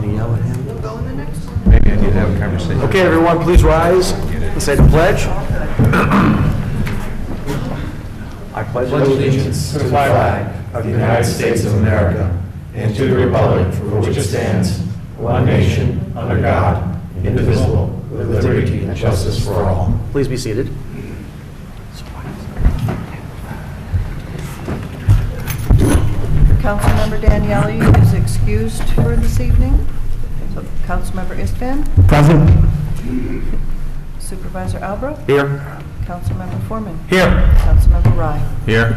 gonna yell at him? We'll go in the next one. Maybe I need to have a conversation. Okay, everyone, please rise and say the pledge. I pledge allegiance to the flag of the United States of America and to the republic for which it stands, one nation, under God, indivisible, with liberty and justice for all. Please be seated. Councilmember Daniele is excused for this evening. So Councilmember Istvan, Present. Supervisor Albro, Here. Councilmember Foreman, Here. Councilmember Rye. Here.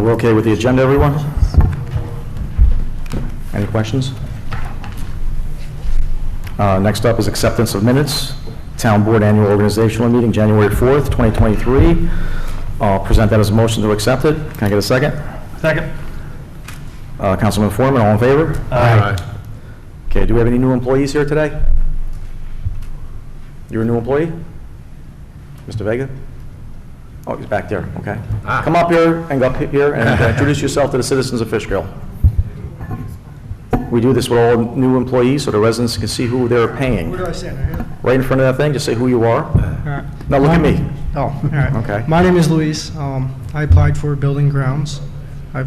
We're okay with the agenda, everyone? Any questions? Next up is acceptance of minutes. Town Board Annual Organizational Meeting, January 4th, 2023. I'll present that as a motion to accept it. Can I get a second? Second. Councilman Foreman, all in favor? Aye. Okay, do we have any new employees here today? You're a new employee? Mr. Vega? Oh, he's back there, okay. Come up here and go up here and introduce yourself to the citizens of Fishkill. We do this with all new employees so the residents can see who they're paying. Where do I stand? Right here? Right in front of that thing, just say who you are. All right. Now look at me. Oh, all right. Okay. My name is Luis. I applied for building grounds. I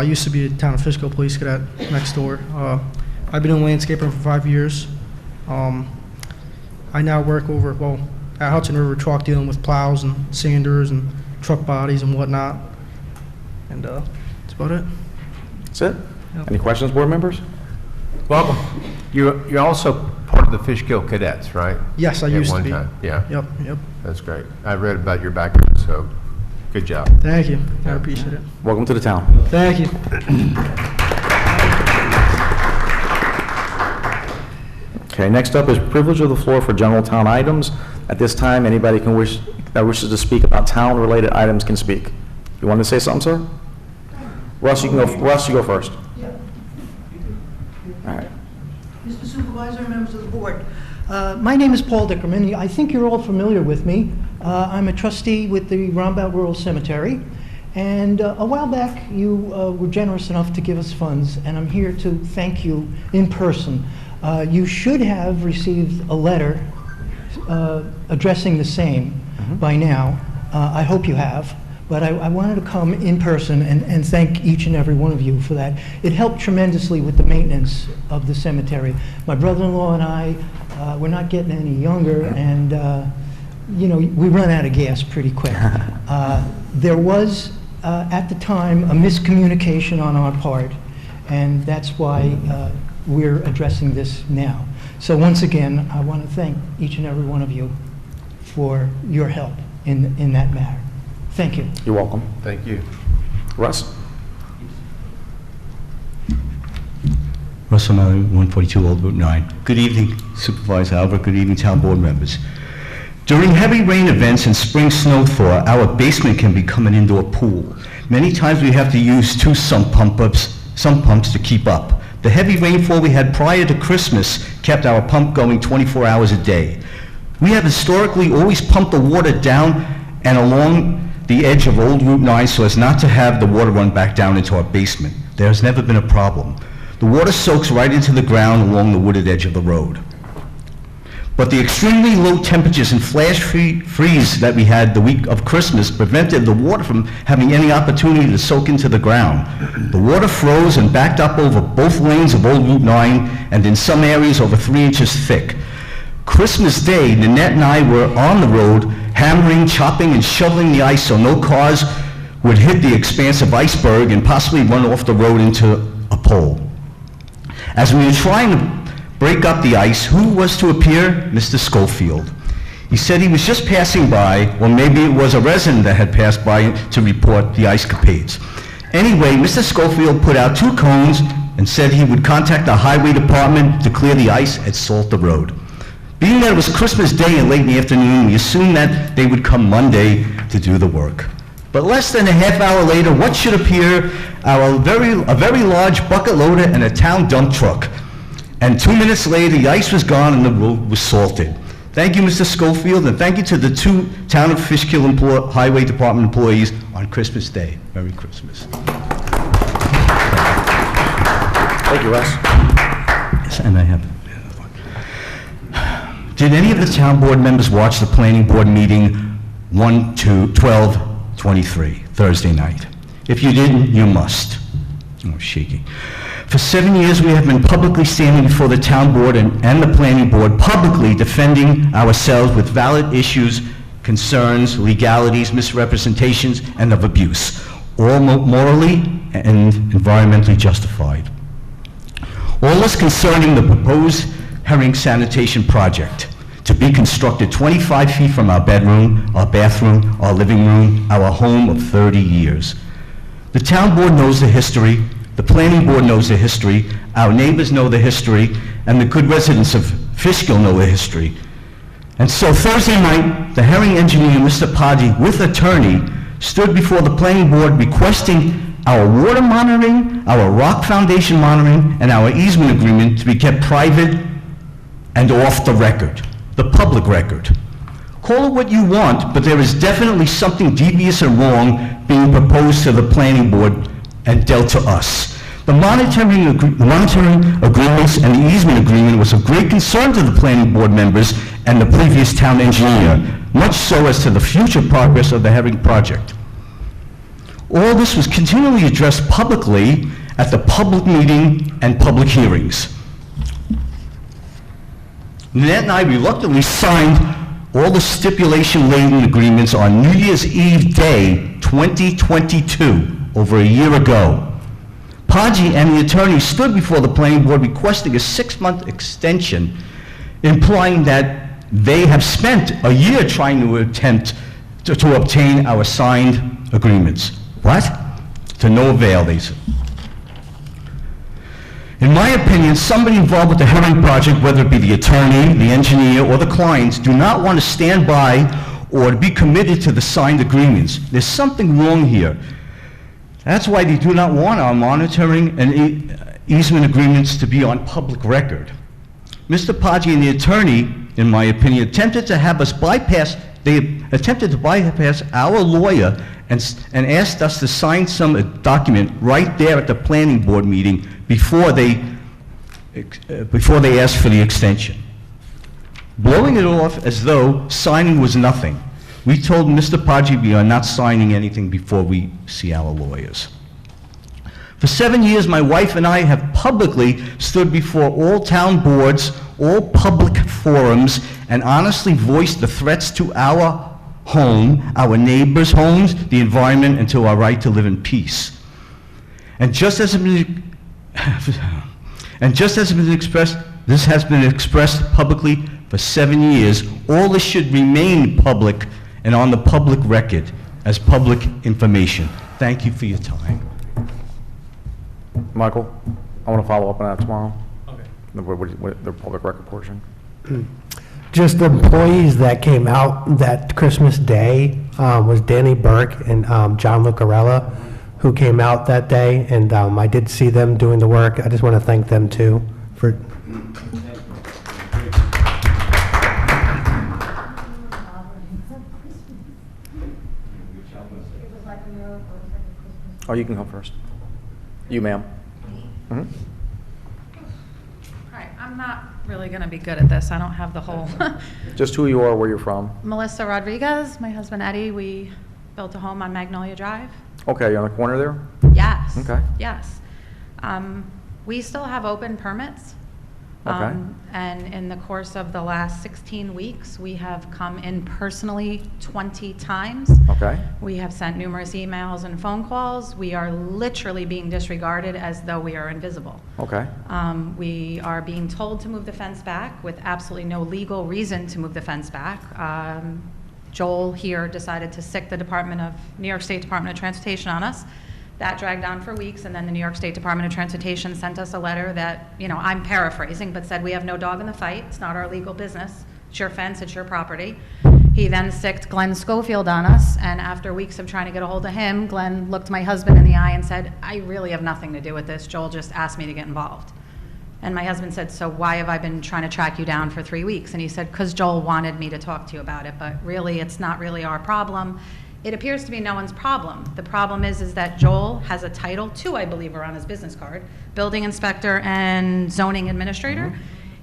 used to be a town of Fishkill police cadet next door. I've been in landscaping for 5 years. I now work at Hudson River Truck dealing with plows and sanders and truck bodies and whatnot. And that's about it. That's it? Yep. Any questions, board members? Welcome. You're also part of the Fishkill Cadets, right? Yes, I At used to one be. time. Yeah, Yep. that's great. I read about your background, so good job. Thank you. I appreciate it. Welcome to the town. Thank you. Okay, next up is privilege of the floor for general town items. At this time, anybody that wishes to speak about town-related items can speak. You want to say something, sir? Russ, you go first. All right. Mr. Supervisor, members of the board. My name is Paul Dickerman. I think you're all familiar with me. I'm a trustee with the Roundabout Rural Cemetery. And a while back, you were generous enough to give us funds, and I'm here to thank you in person. You should have received a letter addressing the same by now. I hope you have. But I wanted to come in person and thank each and every one of you for that. It helped tremendously with the maintenance of the cemetery. My brother-in-law and I, we're not getting any younger, and you know, we run out of gas pretty quick. There was, at the time, a miscommunication on our part, and that's why we're addressing this now. So once again, I want to thank each and every one of you for your help in that matter. Thank you. You're welcome. Thank you. Russ? Russell Murray, 142 Old Route 9. Good evening, Supervisor Albert. Good evening, town board members. During heavy rain events and spring snow thaw, our basement can become an indoor pool. Many times we have to use two sump pumps to keep up. The heavy rainfall we had prior to Christmas kept our pump going 24 hours a day. We have historically always pumped the water down and along the edge of Old Route 9 so as not to have the water run back down into our basement. There has never been a problem. The water soaks right into the ground along the wooded edge of the road. But the extremely low temperatures and flash freeze that we had the week of Christmas prevented the water from having any opportunity to soak into the ground. The water froze and backed up over both lanes of Old Route 9 and in some areas over 3 inches thick. Christmas Day, Nanette and I were on the road hammering, chopping, and shoveling the ice so no cars would hit the expansive iceberg and possibly run off the road into a pole. As we were trying to break up the ice, who was to appear? Mr. Schofield. He said he was just passing by, or maybe it was a resident that had passed by to report the ice capades. Anyway, Mr. Schofield put out 2 cones and said he would contact the highway department to clear the ice and salt the road. Being that it was Christmas Day and late in the afternoon, we assumed that they would come Monday to do the work. But less than a half hour later, what should appear? A very large bucket loader and a town dump truck. And 2 minutes later, the ice was gone and the road was salted. Thank you, Mr. Schofield, and thank you to the 2 Town of Fishkill Highway Department employees on Christmas Day. Merry Christmas. Thank you, Russ. Yes, and I have. Did any of the town board members watch the planning board meeting 1/12/23, Thursday night? If you didn't, you must. Oh, shaky. For 7 years, we have been publicly standing before the town board and the planning board, publicly defending ourselves with valid issues, concerns, legalities, misrepresentations, and of abuse, all morally and environmentally justified. All this concerning the proposed herring sanitation project to be constructed 25 feet from our bedroom, our bathroom, our living room, our home of 30 years. The town board knows the history, the planning board knows the history, our neighbors know the history, and the good residents of Fishkill know the history. And so Thursday night, the herring engineer, Mr. Paggi, with attorney, stood before the planning board requesting our water monitoring, our rock foundation monitoring, and our easement agreement to be kept private and off the record, the public record. Call it what you want, but there is definitely something devious and wrong being proposed to the planning board and dealt to us. The monitoring agreements and the easement agreement was of great concern to the planning board members and the previous town engineer, much so as to the future progress of the herring project. All this was continually addressed publicly at the public meeting and public hearings. Nanette and I reluctantly signed all the stipulation-laden agreements on New Year's Eve Day, 2022, over a year ago. Paggi and the attorney stood before the planning board requesting a 6-month extension, implying that they have spent a year trying to attempt to obtain our signed agreements. What? To no avail, they said. In my opinion, somebody involved with the herring project, whether it be the attorney, the engineer, or the clients, do not want to stand by or to be committed to the signed agreements. There's something wrong here. That's why they do not want our monitoring and easement agreements to be on public record. Mr. Paggi and the attorney, in my opinion, attempted to bypass our lawyer and asked us to sign some document right there at the planning board meeting before they asked for the extension. Blowing it off as though signing was nothing. We told Mr. Paggi we are not signing anything before we see our lawyers. For 7 years, my wife and I have publicly stood before all town boards, all public forums, and honestly voiced the threats to our home, our neighbors' homes, the environment, and to our right to live in peace. And just as it has been expressed, this has been expressed publicly for 7 years. All this should remain public and on the public record as public information. Thank you for your time. Michael, I want to follow up on that tomorrow. Okay. The public record portion. Just the employees that came out that Christmas Day was Danny Burke and John Lucarella, who came out that day, and I did see them doing the work. I just want to thank them too for. Oh, you can come first. You, ma'am. All right, I'm not really going to be good at this. I don't have the whole. Just who you are, where you're from. Melissa Rodriguez, my husband Eddie, we built a home on Magnolia Drive. Okay, you're on the corner there? Yes. Okay. Yes. We still have open permits. Okay. And in the course of the last 16 weeks, we have come in personally 20 times. Okay. We have sent numerous emails and phone calls. We are literally being disregarded as though we are invisible. Okay. We are being told to move the fence back with absolutely no legal reason to move the fence back. Joel here decided to sic the New York State Department of Transportation on us. That dragged on for weeks, and then the New York State Department of Transportation sent us a letter that, I'm paraphrasing, but said, we have no dog in the fight. It's not our legal business. It's your fence, it's your property. He then sicced Glenn Schofield on us, and after weeks of trying to get a hold of him, Glenn looked my husband in the eye and said, I really have nothing to do with this. Joel just asked me to get involved. And my husband said, so why have I been trying to track you down for 3 weeks? And he said, because Joel wanted me to talk to you about it, but really, it's not really our problem. It appears to be no one's problem. The problem is that Joel has a Title II, I believe, are on his business card, building inspector and zoning administrator.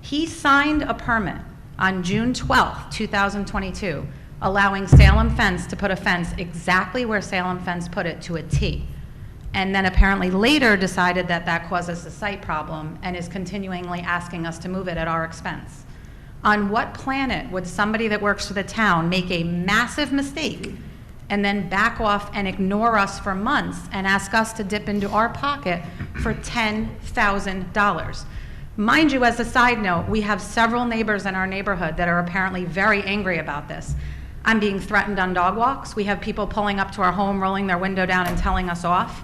He signed a permit on June 12th, 2022, allowing Salem Fence to put a fence exactly where Salem Fence put it to a T. And then apparently later decided that that causes a site problem and is continually asking us to move it at our expense. On what planet would somebody that works for the town make a massive mistake and then back off and ignore us for months and ask us to dip into our pocket for $10,000? Mind you, as a side note, we have several neighbors in our neighborhood that are apparently very angry about this. I'm being threatened on dog walks. We have people pulling up to our home, rolling their window down and telling us off.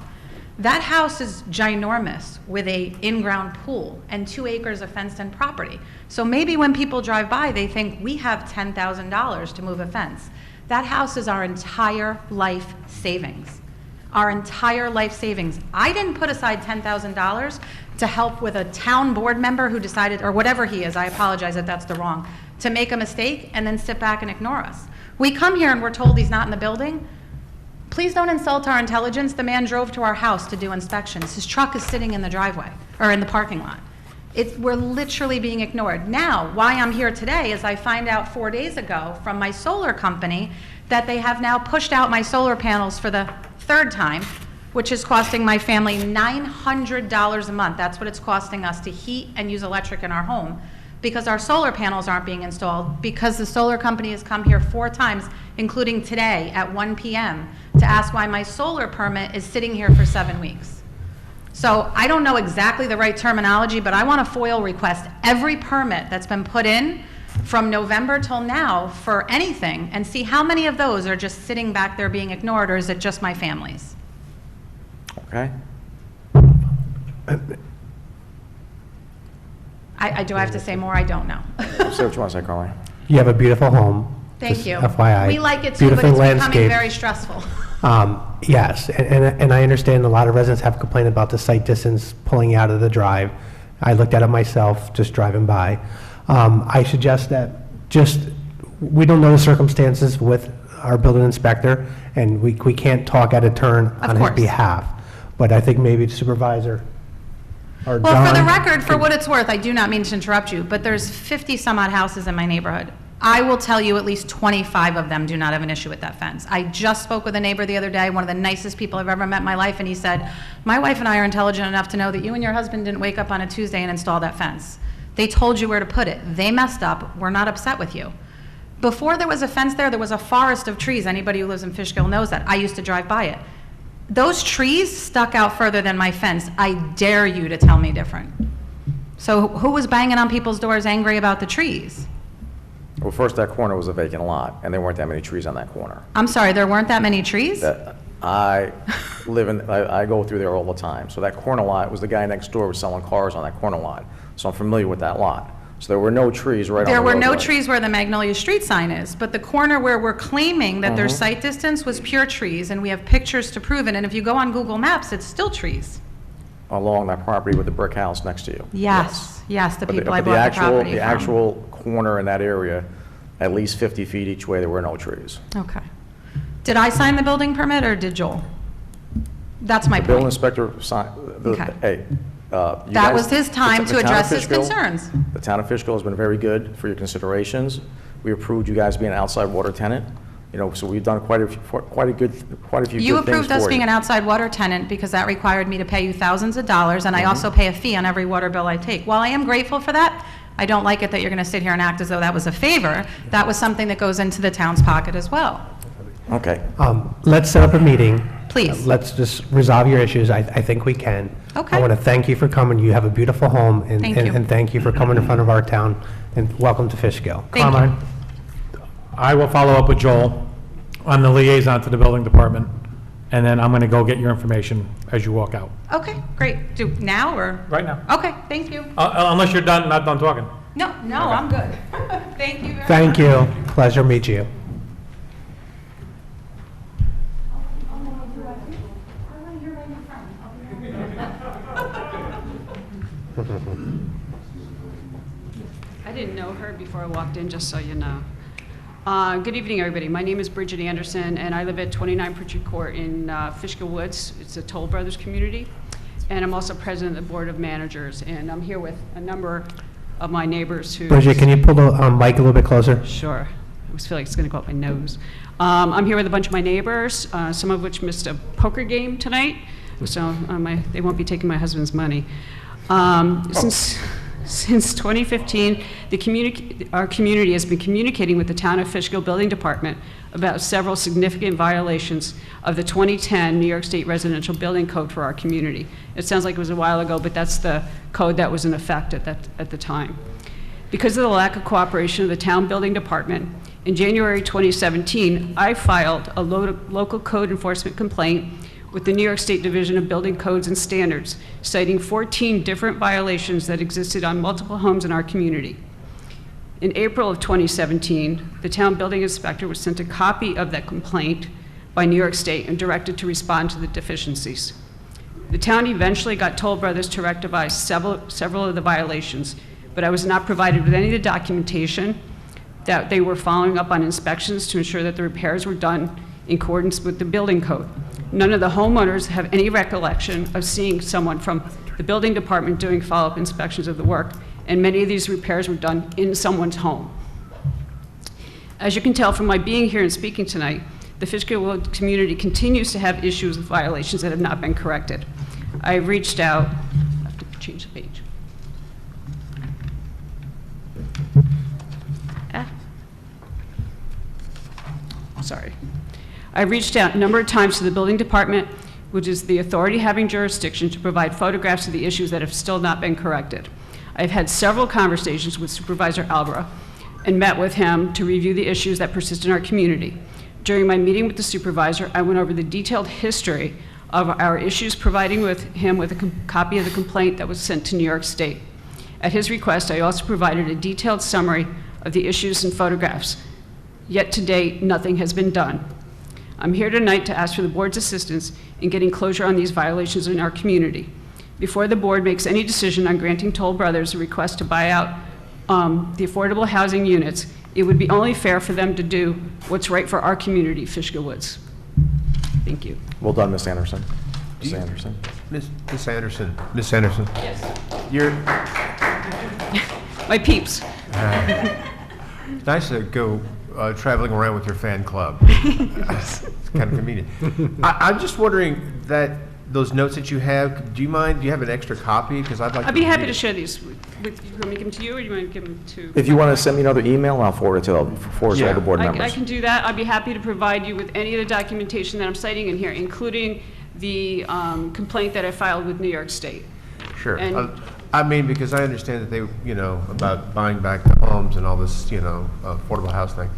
That house is ginormous with a in-ground pool and 2 acres of fenced-in property. So maybe when people drive by, they think we have $10,000 to move a fence. That house is our entire life savings. Our entire life savings. I didn't put aside $10,000 to help with a town board member who decided, or whatever he is, I apologize if that's the wrong, to make a mistake and then sit back and ignore us. We come here and we're told he's not in the building. Please don't insult our intelligence. The man drove to our house to do inspections. His truck is sitting in the driveway, or in the parking lot. We're literally being ignored. Now, why I'm here today is I find out 4 days ago from my solar company that they have now pushed out my solar panels for the 3rd time, which is costing my family $900 a month. That's what it's costing us to heat and use electric in our home, because our solar panels aren't being installed, because the solar company has come here 4 times, including today at 1 p.m., to ask why my solar permit is sitting here for 7 weeks. So I don't know exactly the right terminology, but I want to FOIL request every permit that's been put in from November till now for anything and see how many of those are just sitting back there being ignored, or is it just my family's? Okay? Do I have to say more? I don't know. Say what you want to say, Carly. You have a beautiful home. Thank just you. FYI. We like it too, but Beautiful it's becoming landscape. very stressful. Yes, and I understand a lot of residents have complained about the site distance pulling you out of the drive. I looked at it myself, just driving by. I suggest that we don't know the circumstances with our building inspector, and we can't talk out of turn on his course. behalf. But I think maybe the supervisor or Well, John. for the record, for what it's worth, I do not mean to interrupt you, but there's 50 some odd houses in my neighborhood. I will tell you at least 25 of them do not have an issue with that fence. I just spoke with a neighbor the other day, one of the nicest people I've ever met in my life, and he said, my wife and I are intelligent enough to know that you and your husband didn't wake up on a Tuesday and install that fence. They told you where to put it. They messed up. We're not upset with you. Before there was a fence there was a forest of trees. Anybody who lives in Fishkill knows that. I used to drive by it. Those trees stuck out further than my fence. I dare you to tell me different. So who was banging on people's doors angry about the trees? Well, first, that corner was a vacant lot, and there weren't that many trees on that corner. I'm sorry, there weren't that many trees? I go through there all the time. So that corner lot was the guy next door was selling cars on that corner lot. So I'm familiar with that lot. So there were no trees right on the There were no roadway. trees where the Magnolia Street sign is, but the corner where we're claiming that there's site distance was pure trees, and we have pictures to prove it, and if you go on Google Maps, it's still trees. Along that property with the brick house next to you. Yes, the But people I but bought the property the from. actual corner in that area, at least 50 feet each way, there were no trees. Okay. Did I sign the building permit, or did Joel? That's my The building point. inspector signed, Okay. hey, you That guys- was his time the to town of address his Fishkill- concerns. The town of Fishkill has been very good for your considerations. We approved you guys being an outside water tenant, so we've done quite a few good things for you. You approved us being an outside water tenant because that required me to pay you thousands of dollars, and I also pay a fee on every water bill I take. While I am grateful for that, I don't like it that you're going to sit here and act as though that was a favor. That was something that goes into the town's pocket as well. Okay. Let's set up a meeting. Please. Let's just resolve your issues. I think we can. Okay. I want to thank you for coming. You have a beautiful home, and Thank you. and thank you for coming in front of our town, and welcome to Fishkill. Thank you. Carmine, I will follow up with Joel. I'm the liaison to the building department, and then I'm going to go get your information as you walk out. Okay, great. Do now or? Right now. Okay, thank you. Unless you're not done talking. No, I'm good. Thank you very much. Thank you. Pleasure to meet you. before I walked in, just so you know. Good evening, everybody. My name is Bridget Anderson, and I live at 29 Pritchard Court in Fishkill Woods. It's a Toll Brothers community. And I'm also president of the Board of Managers, and I'm here with a number of my neighbors who... Bridget, can you pull the mic a little bit closer? Sure. I always feel like it's going to go up my nose. I'm here with a bunch of my neighbors, some of which missed a poker game tonight, so they won't be taking my husband's money. Since 2015, our community has been communicating with the Town of Fishkill Building Department about several significant violations of the 2010 New York State Residential Building Code for our community. It sounds like it was a while ago, but that's the code that was in effect at the time. Because of the lack of cooperation of the Town Building Department, in January 2017, I filed a local code enforcement complaint with the New York State Division of Building Codes and Standards, citing 14 different violations that existed on multiple homes in our community. In April of 2017, the town building inspector was sent a copy of that complaint by New York State and directed to respond to the deficiencies. The town eventually got Toll Brothers to rectify several of the violations, but I was not provided with any of the documentation that they were following up on inspections to ensure that the repairs were done in accordance with the building code. None of the homeowners have any recollection of seeing someone from the building department doing follow-up inspections of the work, and many of these repairs were done in someone's home. As you can tell from my being here and speaking tonight, the Fishkill community continues to have issues with violations that have not been corrected. I've reached out, I have to change the page. Sorry. I reached out a number of times to the building department, which is the authority having jurisdiction to provide photographs of the issues that have still not been corrected. I've had several conversations with Supervisor Albra and met with him to review the issues that persist in our community. During my meeting with the supervisor, I went over the detailed history of our issues, providing him with a copy of the complaint that was sent to New York State. At his request, I also provided a detailed summary of the issues and photographs. Yet to date, nothing has been done. I'm here tonight to ask for the board's assistance in getting closure on these violations in our community. Before the board makes any decision on granting Toll Brothers a request to buy out the affordable housing units, it would be only fair for them to do what's right for our community, Fishkill Woods. Thank you. Well done, Ms. Anderson. Ms. Anderson. Miss Anderson. Miss Anderson. Yes. You're My peeps. it's nice to go traveling around with your fan club. It's kind of convenient. I'm just wondering that those notes that you have, do you have an extra copy? Because I'd be happy to share these with you. Want me to give them to you, or do you want to give them to... If you want to send me another email, I'll forward it to all the board members. I can do that. I'd be happy to provide you with any of the documentation that I'm citing in here, including the complaint that I filed with New York State. Sure. And I mean, because I understand that they, about buying back the homes and all this, affordable house thing.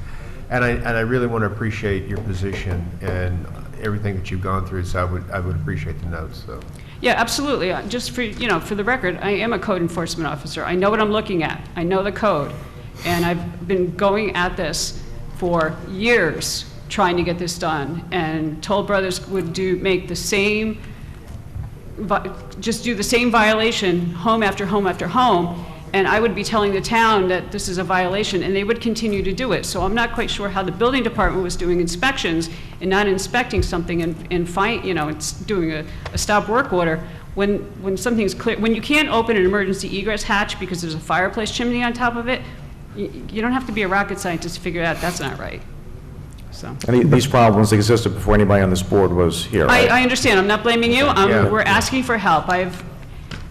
And I really want to appreciate your position and everything that you've gone through, so I would appreciate the notes, so. Yeah, absolutely. Just for the record, I am a code enforcement officer. I know what I'm looking at. I know the code. And I've been going at this for years trying to get this done. And Toll Brothers would do the same violation home after home after home. And I would be telling the town that this is a violation, and they would continue to do it. So I'm not quite sure how the building department was doing inspections and not inspecting something and it's doing a stop work order when something's clear. When you can't open an emergency egress hatch because there's a fireplace chimney on top of it, you don't have to be a rocket scientist to figure out that's not right. So. And these problems existed before anybody on this board was here, right? I understand. I'm not blaming you. Yeah. We're asking for help. I've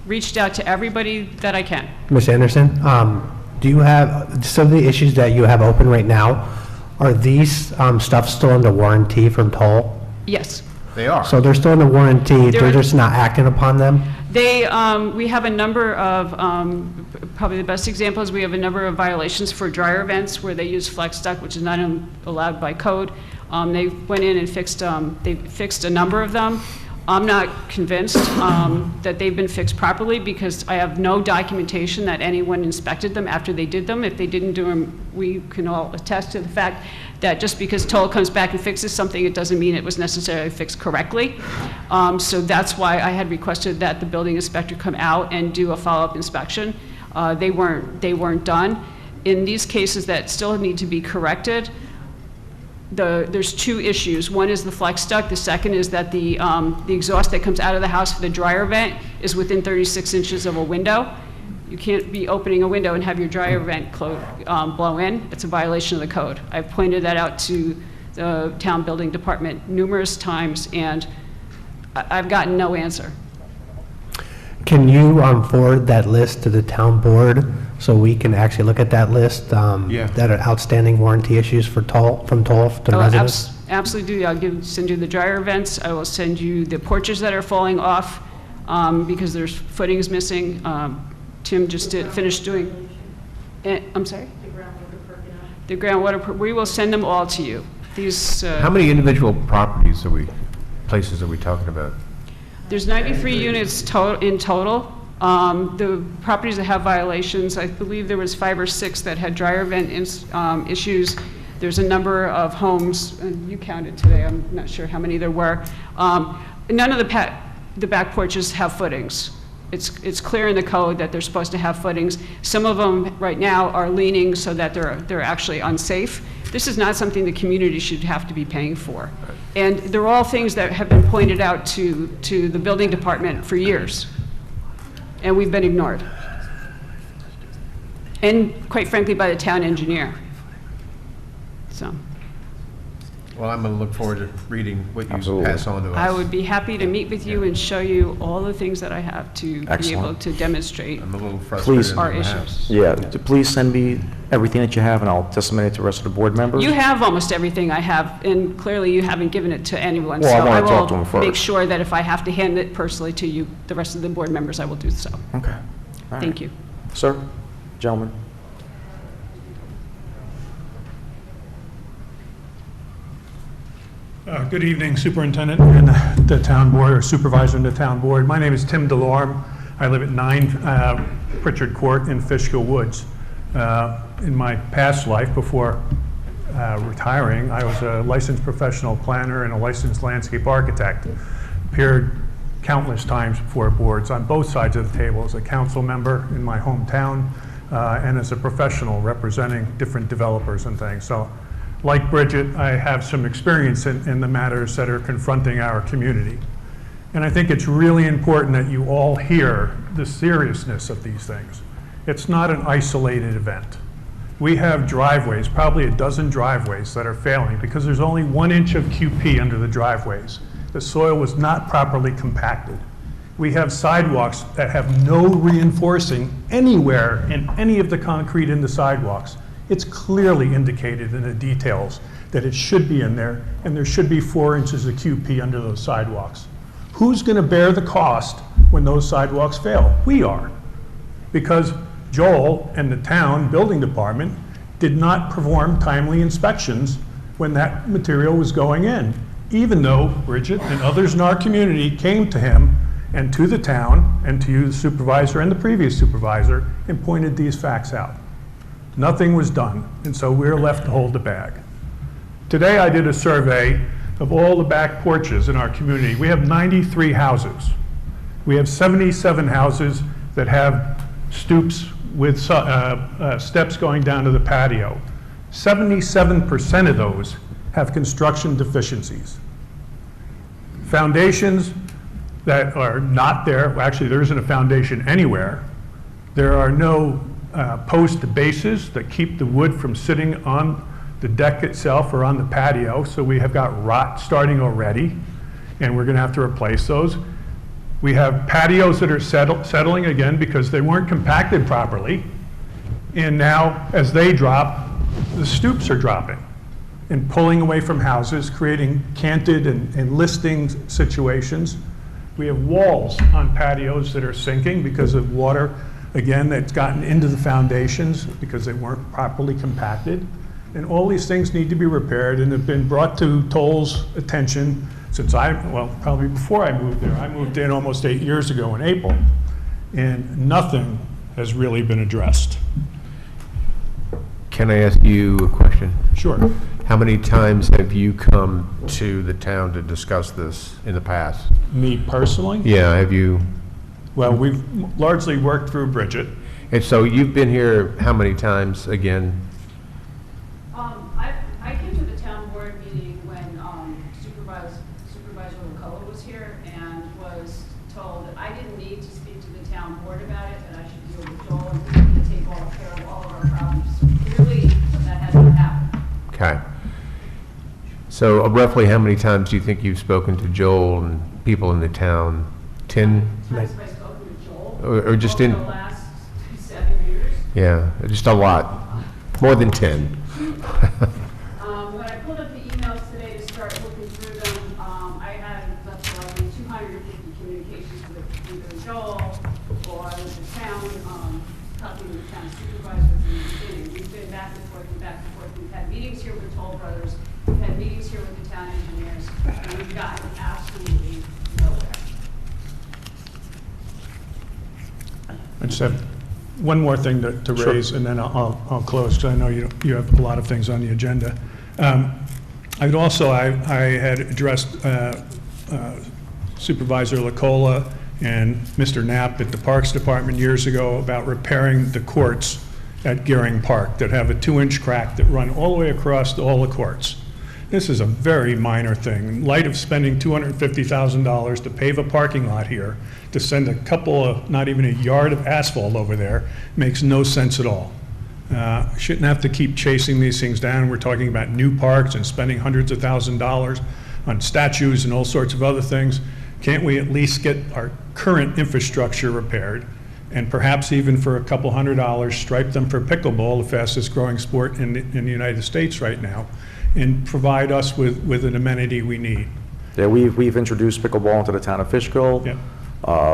reached out to everybody that I can. Ms. Anderson, do you have, some of the issues that you have open right now, are these stuff still under warranty from Toll? Yes. They are. So they're still under warranty, they're just not acting upon them? We have a number of, probably the best example is we have a number of violations for dryer vents where they use flex duct, which is not allowed by code. They went in and fixed a number of them. I'm not convinced that they've been fixed properly because I have no documentation that anyone inspected them after they did them. If they didn't do them, we can all attest to the fact that just because Toll comes back and fixes something, it doesn't mean it was necessarily fixed correctly. So that's why I had requested that the building inspector come out and do a follow-up inspection. They weren't done. In these cases that still need to be corrected, there's two issues. One is the flex duct. The second is that the exhaust that comes out of the house for the dryer vent is within 36 inches of a window. You can't be opening a window and have your dryer vent blow in. It's a violation of the code. I've pointed that out to the town building department numerous times, and I've gotten no answer. Can you forward that list to the town board so we can actually look at that list? Yeah. That are outstanding warranty issues from toll to I will residents? absolutely do. I'll send you the dryer vents. I will send you the porches that are falling off because there's footings missing. Tim just finished doing, I'm sorry? The groundwater, we will send them all to you. These. How many individual places are we talking about? There's 93 units in total. The properties that have violations, I believe there was 5 or 6 that had dryer vent issues. There's a number of homes, and you counted today, I'm not sure how many there were. None of the back porches have footings. It's clear in the code that they're supposed to have footings. Some of them right now are leaning so that they're actually unsafe. This is not something the community should have to be paying for. And they're all things that have been pointed out to the building department for years. And we've been ignored. And quite frankly, by the town engineer. So. Well, I'm going to look forward to reading what you Absolutely. pass on to us. I would be happy to meet with you and show you all the things that I have to be able Excellent. to demonstrate. I'm a little frustrated. Please. in Our the issues. house. Yeah, please send me everything that you have, and I'll disseminate it to the rest of the board members. You have almost everything I have, and clearly you haven't given it to anyone. Well, I So wanna talk to them will make first. sure that if I have to hand it personally to you, the rest of the board members, I will do so. Okay. All right. Thank you. Sir, gentlemen. Good evening, Superintendent and the town board, or supervisor in the town board. My name is Tim DeLorme. I live at 9 Pritchard Court in Fishkill Woods. In my past life, before retiring, I was a licensed professional planner and a licensed landscape architect. Appeared countless times before boards on both sides of the table, as a council member in my hometown and as a professional representing different developers and things. So, like Bridget, I have some experience in the matters that are confronting our community. And I think it's really important that you all hear the seriousness of these things. It's not an isolated event. We have driveways, probably a dozen driveways that are failing because there's only 1 inch of QP under the driveways. The soil was not properly compacted. We have sidewalks that have no reinforcing anywhere in any of the concrete in the sidewalks. It's clearly indicated in the details that it should be in there, and there should be 4 inches of QP under those sidewalks. Who's going to bear the cost when those sidewalks fail? We are. Because Joel and the town building department did not perform timely inspections when that material was going in, even though Bridget and others in our community came to him and to the town and to you, the supervisor and the previous supervisor, and pointed these facts out. Nothing was done, and so we're left to hold the bag. Today I did a survey of all the back porches in our community. We have 93 houses. We have 77 houses that have stoops with steps going down to the patio. 77% of those have construction deficiencies. Foundations that are not there, well, actually there isn't a foundation anywhere. There are no post bases that keep the wood from sitting on the deck itself or on the patio, so we have got rot starting already, and we're going to have to replace those. We have patios that are settling again because they weren't compacted properly, and now as they drop, the stoops are dropping and pulling away from houses, creating canted and listing situations. We have walls on patios that are sinking because of water, again, that's gotten into the foundations because they weren't properly compacted. And all these things need to be repaired and have been brought to Toll's attention since probably before I moved there. I moved in almost 8 years ago in April, and nothing has really been addressed. Can I ask you a question? Sure. How many times have you come to the town to discuss this in the past? Me personally? Yeah, have you? Well, we've largely worked through Bridget. And so you've been here how many times again? I came to the town board meeting when Supervisor McCullough was here and was told that I didn't need to speak to the town board about it, that I should deal with Joel and he would take care of all of our problems. So clearly, that has not happened. Okay. So roughly how many times do you think you've spoken to Joel and people in the town? 10? Times have I spoken with Joel? Or just over in... the last 7 years. Yeah, just a lot. More than 10. When I pulled up the emails today to start looking through them, I had left roughly 250 communications with either Joel or the town, copying the town supervisor from the beginning. We've been back and forth and back and forth. We've had meetings here with Toll Brothers. We've had meetings here with the town engineers, and we've gotten absolutely nowhere. I just have one more thing to raise, and then I'll close, because I know you have a lot of things on the agenda. I had addressed Supervisor Lacola and Mr. Knapp at the Parks Department years ago about repairing the courts at Gearing Park that have a 2-inch crack that run all the way across all the courts. This is a very minor thing. In light of spending $250,000 to pave a parking lot here, to send a couple of, not even a yard of asphalt over there, makes no sense at all. Shouldn't have to keep chasing these things down. We're talking about new parks and spending hundreds of thousands of dollars on statues and all sorts of other things. Can't we at least get our current infrastructure repaired, and perhaps even for a couple $100, stripe them for pickleball, the fastest growing sport in the United States right now, and provide us with an amenity we need? Yeah, we've introduced pickleball into the town of Fishkill. Yeah.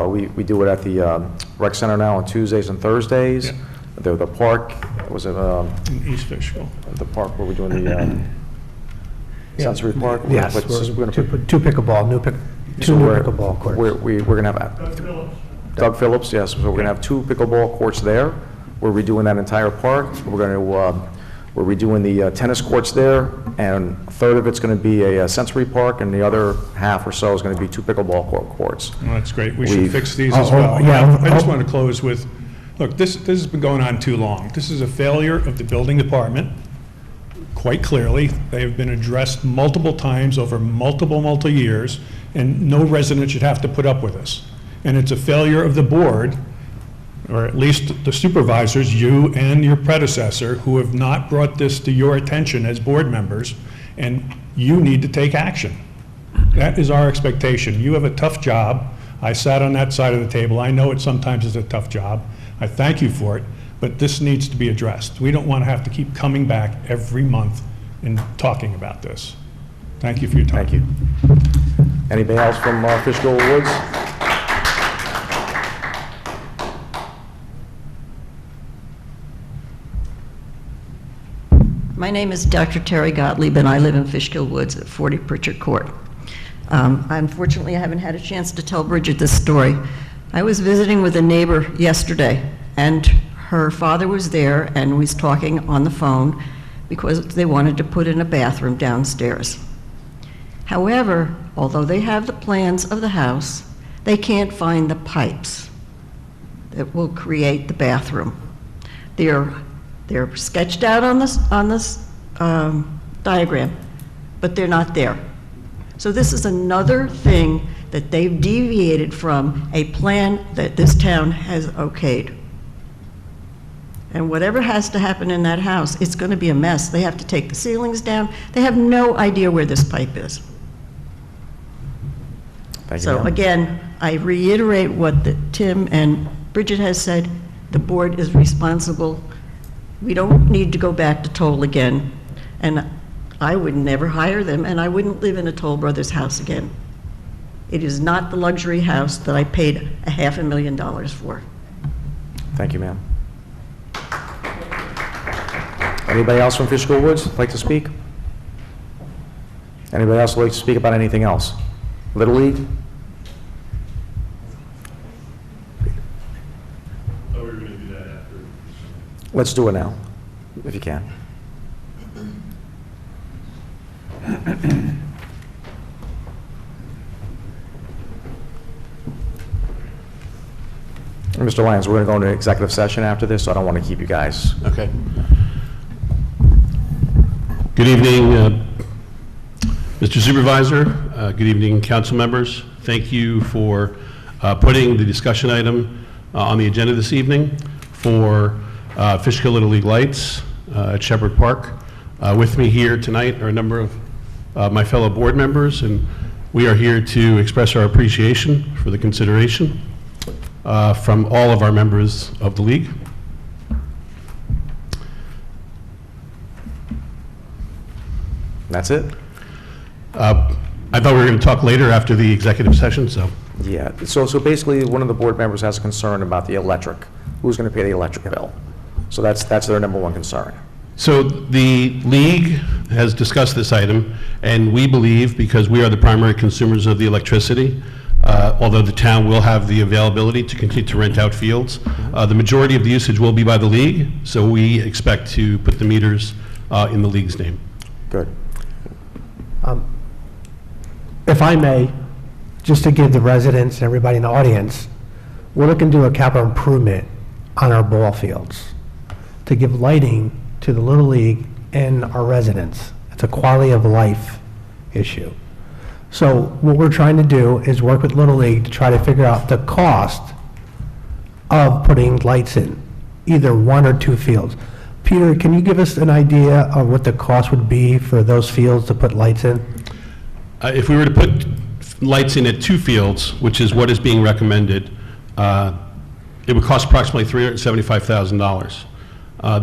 We do it at the rec center now on Tuesdays and Thursdays. Yeah. The park, was it In East Fishkill. the park where we're doing the sensory park? Yes, We're gonna put- two pickleball, two so new we're- pickleball courts. We're going to have Doug Phillips, yes. So we're going to have 2 pickleball courts there. We're redoing that entire park. We're going to we're redoing the tennis courts there, and a third of it's going to be a sensory park, and the other half or so is going to be 2 pickleball courts. Well, that's great. We should We've- fix these as well. I just want to close with, look, this has been going on too long. This is a failure of the building department, quite clearly. They have been addressed multiple times over multiple years, and no resident should have to put up with this. And it's a failure of the board, or at least the supervisors, you and your predecessor, who have not brought this to your attention as board members, and you need to take action. That is our expectation. You have a tough job. I sat on that side of the table. I know it sometimes is a tough job. I thank you for it, but this needs to be addressed. We don't want to have to keep coming back every month and talking about this. Thank you for your time. Thank you. Anybody else from Fishkill Woods? My name is Dr. Terry Gottlieb, and I live in Fishkill Woods at 40 Pritchard Court. Unfortunately, I haven't had a chance to tell Bridget this story. I was visiting with a neighbor yesterday, and her father was there and was talking on the phone because they wanted to put in a bathroom downstairs. However, although they have the plans of the house, they can't find the pipes that will create the bathroom. They're sketched out on this diagram, but they're not there. So this is another thing that they've deviated from a plan that this town has okayed. And whatever has to happen in that house, it's going to be a mess. They have to take the ceilings down. They have no idea where this pipe is. Thank you, So ma'am. again, I reiterate what Tim and Bridget has said. The board is responsible. We don't need to go back to Toll again, and I would never hire them, and I wouldn't live in a Toll Brothers house again. It is not the luxury house that I paid $500,000 for. Thank you, ma'am. Anybody else from Fishkill Woods like to speak? Anybody else like to speak about anything else? Little League? Let's do it now, if you can. Mr. Lyons, we're going to go into executive session after this, so I don't want to keep you guys. Okay. Good evening, Mr. Supervisor. Good evening, council members. Thank you for putting the discussion item on the agenda this evening for Fishkill Little League Lights at Shepherd Park. With me here tonight are a number of my fellow board members, and we are here to express our appreciation for the consideration from all of our members of the league. That's it? I thought we were going to talk later after the executive session, so. Yeah, so basically, one of the board members has a concern about the electric. Who's going to pay the electric bill? So that's their number one concern. So the league has discussed this item, and we believe, because we are the primary consumers of the electricity, although the town will have the availability to continue to rent out fields, the majority of the usage will be by the league, so we expect to put the meters in the league's name. Good. If I may, just to give the residents and everybody in the audience, we're looking to do a capital improvement on our ball fields to give lighting to the Little League and our residents. It's a quality of life issue. So what we're trying to do is work with Little League to try to figure out the cost of putting lights in, either one or two fields. Peter, can you give us an idea of what the cost would be for those fields to put lights in? If we were to put lights in at two fields, which is what is being recommended, it would cost approximately $375,000.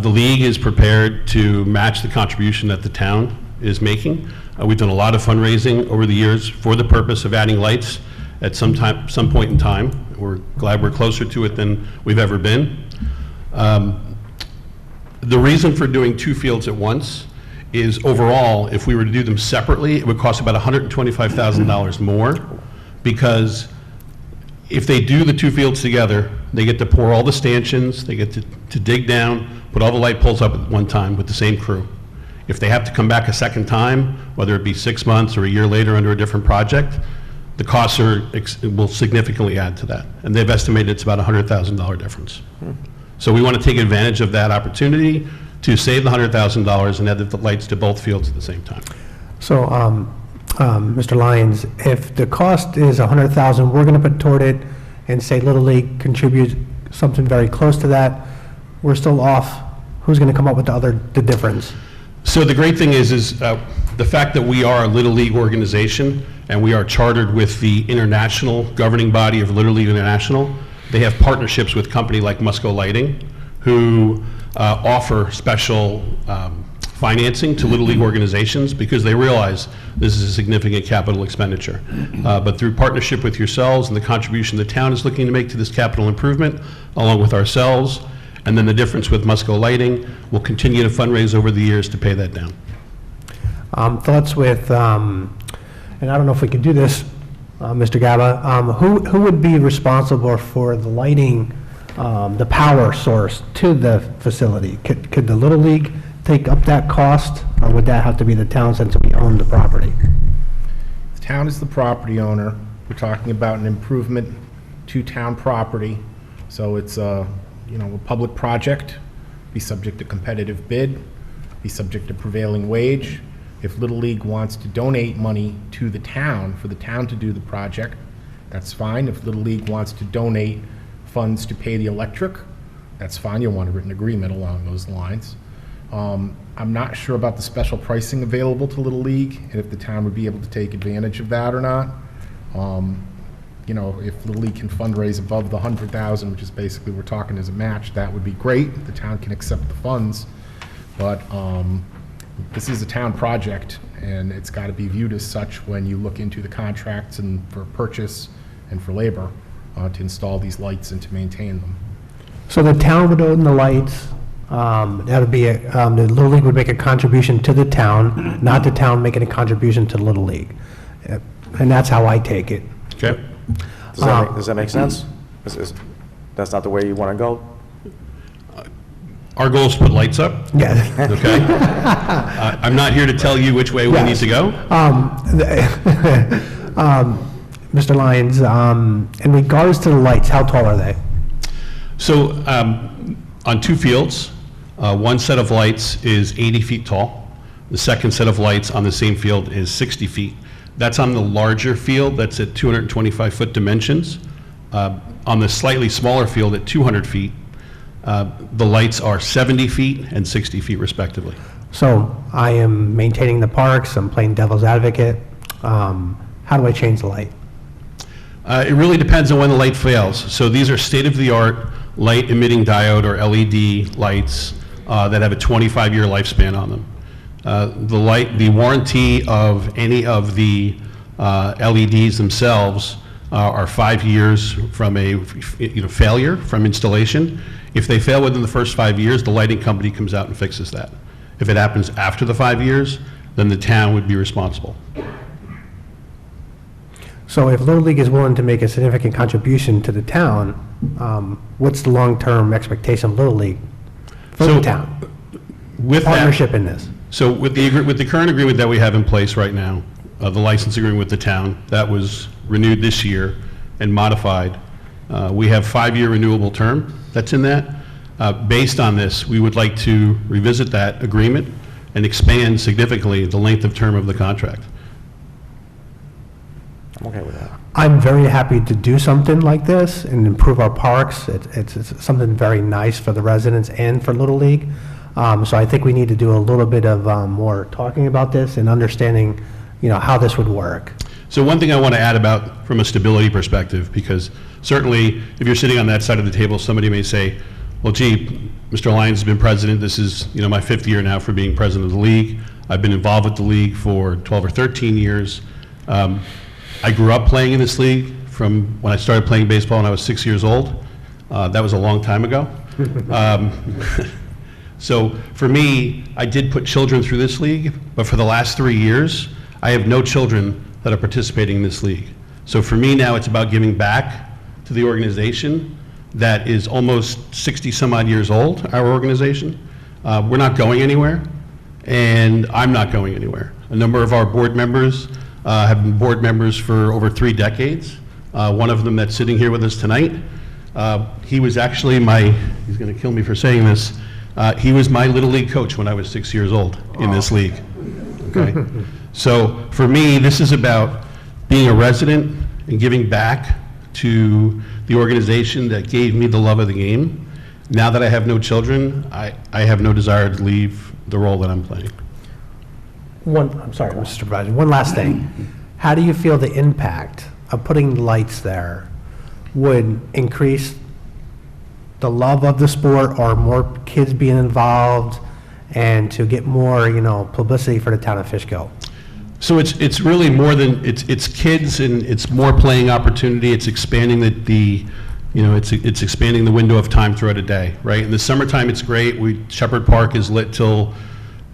The league is prepared to match the contribution that the town is making. We've done a lot of fundraising over the years for the purpose of adding lights at some point in time. We're glad we're closer to it than we've ever been. The reason for doing two fields at once is overall, if we were to do them separately, it would cost about $125,000 more, because if they do the two fields together, they get to pour all the stanchions, they get to dig down, put all the light poles up at one time with the same crew. If they have to come back a second time, whether it be 6 months or a year later under a different project, the costs will significantly add to that. And they've estimated it's about a $100,000 difference. So we want to take advantage of that opportunity to save the $100,000 and add the lights to both fields at the same time. So, Mr. Lyons, if the cost is $100,000, we're going to put toward it and say Little League contributes something very close to that, we're still off. Who's going to come up with the difference? So the great thing is the fact that we are a Little League organization and we are chartered with the international governing body of Little League International. They have partnerships with company like Musco Lighting, who offer special financing to Little League organizations because they realize this is a significant capital expenditure. But through partnership with yourselves and the contribution the town is looking to make to this capital improvement, along with ourselves, and then the difference with Musco Lighting, we'll continue to fundraise over the years to pay that down. Thoughts with, and I don't know if we can do this, Mr. Gaba, who would be responsible for the lighting, the power source to the facility? Could the Little League take up that cost, or would that have to be the town since we own the property? The town is the property owner. We're talking about an improvement to town property, so it's a public project, be subject to competitive bid, be subject to prevailing wage. If Little League wants to donate money to the town for the town to do the project, that's fine. If Little League wants to donate funds to pay the electric, that's fine. You'll want a written agreement along those lines. I'm not sure about the special pricing available to Little League and if the town would be able to take advantage of that or not. If Little League can fundraise above the $100,000, which is basically we're talking as a match, that would be great. The town can accept the funds, but this is a town project, and it's got to be viewed as such when you look into the contracts and for purchase and for labor to install these lights and to maintain them. So the town would own the lights. That would be the Little League would make a contribution to the town, not the town making a contribution to Little League, and that's how I take it. Okay. Does that make sense? That's not the way you want to go? Our goal is to put lights up. Yeah. Okay. I'm not here to tell you which way we need to go. Mr. Lyons, in regards to the lights, how tall are they? So on two fields, one set of lights is 80 feet tall. The second set of lights on the same field is 60 feet. That's on the larger field, that's at 225-foot dimensions. On the slightly smaller field at 200 feet, the lights are 70 feet and 60 feet respectively. So I am maintaining the parks, I'm playing devil's advocate. How do I change the light? It really depends on when the light fails. So these are state-of-the-art light emitting diode or LED lights that have a 25-year lifespan on them. The warranty of any of the LEDs themselves are 5 years from a failure from installation. If they fail within the first 5 years, the lighting company comes out and fixes that. If it happens after the 5 years, then the town would be responsible. So if Little League is willing to make a significant contribution to the town, what's the long-term expectation of Little League for the town? With partnership in this. So with the current agreement that we have in place right now, the license agreement with the town, that was renewed this year and modified. We have 5-year renewable term that's in that. Based on this, we would like to revisit that agreement and expand significantly the length of term of the contract. I'm okay with that. I'm very happy to do something like this and improve our parks. It's something very nice for the residents and for Little League. So I think we need to do a little bit of more talking about this and understanding, how this would work. So one thing I want to add about from a stability perspective, because certainly if you're sitting on that side of the table, somebody may say, well, gee, Mr. Lyons has been president. This is, my 5th year now for being president of the league. I've been involved with the league for 12 or 13 years. I grew up playing in this league from when I started playing baseball when I was 6 years old. That was a long time ago. So for me, I did put children through this league, but for the last 3 years, I have no children that are participating in this league. So for me now, it's about giving back to the organization that is almost 60 some odd years old, our organization. We're not going anywhere, and I'm not going anywhere. A number of our board members have been board members for over 3 decades. One of them that's sitting here with us tonight, he was actually he's gonna kill me for saying this, he was my Little League coach when I was 6 years old in this league, okay? So for me, this is about being a resident and giving back to the organization that gave me the love of the game. Now that I have no children, I have no desire to leave the role that I'm playing. I'm sorry, Mr. Supervisor, one last thing. How do you feel the impact of putting lights there would increase the love of the sport or more kids being involved and to get more, publicity for the town of Fishkill? So it's really more than, it's kids and it's more playing opportunity. It's expanding it's expanding the window of time throughout a day, right? In the summertime, it's great. Shepherd Park is lit till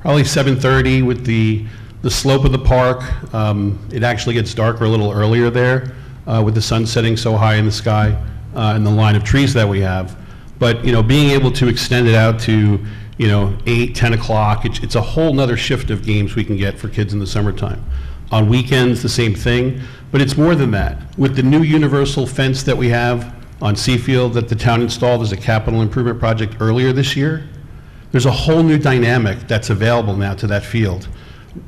probably 7:30 with the slope of the park. It actually gets darker a little earlier there with the sun setting so high in the sky and the line of trees that we have. But, being able to extend it out to 8, 10 o'clock, it's a whole nother shift of games we can get for kids in the summertime. On weekends, the same thing, but it's more than that. With the new universal fence that we have on Seafield that the town installed as a capital improvement project earlier this year, there's a whole new dynamic that's available now to that field.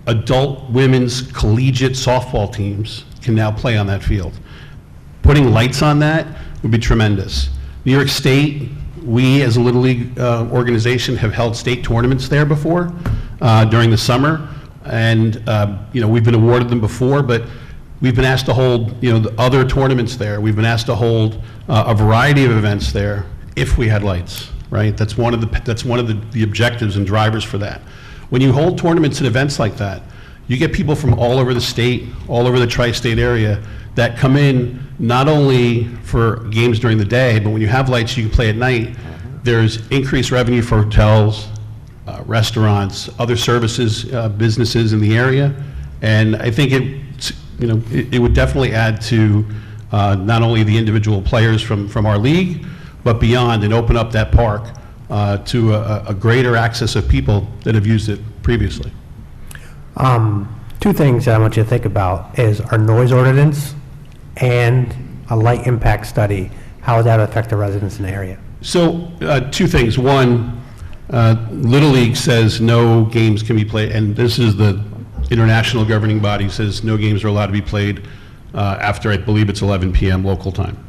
Adult women's collegiate softball teams can now play on that field. Putting lights on that would be tremendous. New York State, we as a Little League organization have held state tournaments there before during the summer, and we've been awarded them before, but we've been asked to hold the other tournaments there. We've been asked to hold a variety of events there if we had lights, right? That's one of the objectives and drivers for that. When you hold tournaments and events like that, you get people from all over the state, all over the tri-state area that come in not only for games during the day, but when you have lights, you can play at night. There's increased revenue for hotels, restaurants, other services, businesses in the area, and I think it would definitely add to not only the individual players from our league, but beyond, and open up that park to a greater access of people that have used it previously. 2 things that I want you to think about is our noise ordinance and a light impact study. How would that affect the residents in the area? So, two things. One, Little League says no games can be played, and this is the international governing body, says no games are allowed to be played after, I believe it's 11 p.m. local time.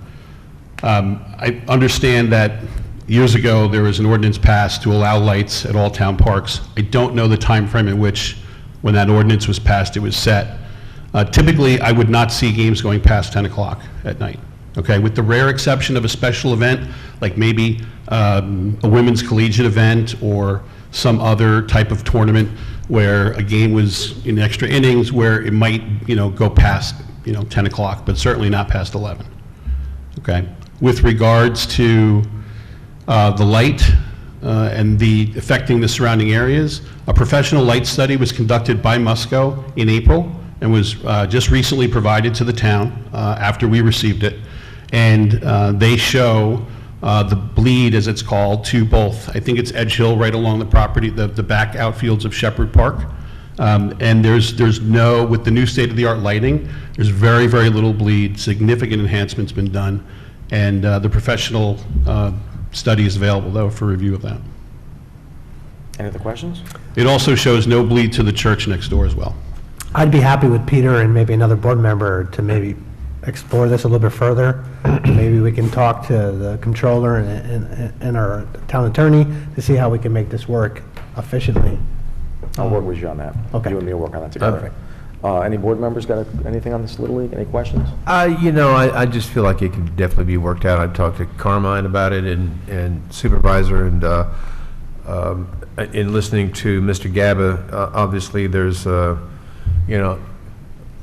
I understand that years ago there was an ordinance passed to allow lights at all town parks. I don't know the time frame in which, when that ordinance was passed, it was set. Typically, I would not see games going past 10 o'clock at night. Okay, with the rare exception of a special event, like maybe a women's collegiate event or some other type of tournament where a game was in extra innings, where it might, go past, 10 o'clock, but certainly not past 11. Okay, with regards to the light and the affecting the surrounding areas, a professional light study was conducted by Musco in April and was just recently provided to the town after we received it. And they show the bleed, as it's called, to both. I think it's Edge Hill right along the property, the back outfields of Shepherd Park. And there's no, with the new state-of-the-art lighting, there's very, very little bleed. Significant enhancements been done. And the professional study is available, though, for review of that. Any other questions? It also shows no bleed to the church next door as well. I'd be happy with Peter and maybe another board member to maybe explore this a little bit further. Maybe we can talk to the controller and our town attorney to see how we can make this work efficiently. I'll work with you on that. Okay. You and me will work on that together. Any board members got anything on this Little League? Any questions? I just feel like it can definitely be worked out. I've talked to Carmine about it and Supervisor, and in listening to Mr. Gaba, obviously there's,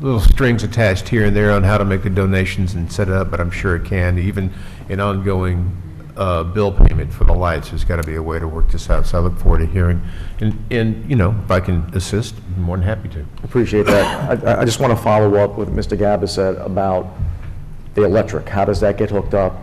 little strings attached here and there on how to make the donations and set it up, but I'm sure it can. Even an ongoing bill payment for the lights, there's got to be a way to work this out. So I look forward to hearing, and if I can assist, I'm more than happy to. Appreciate that. I just want to follow up with Mr. Gaba said about the electric. How does that get hooked up?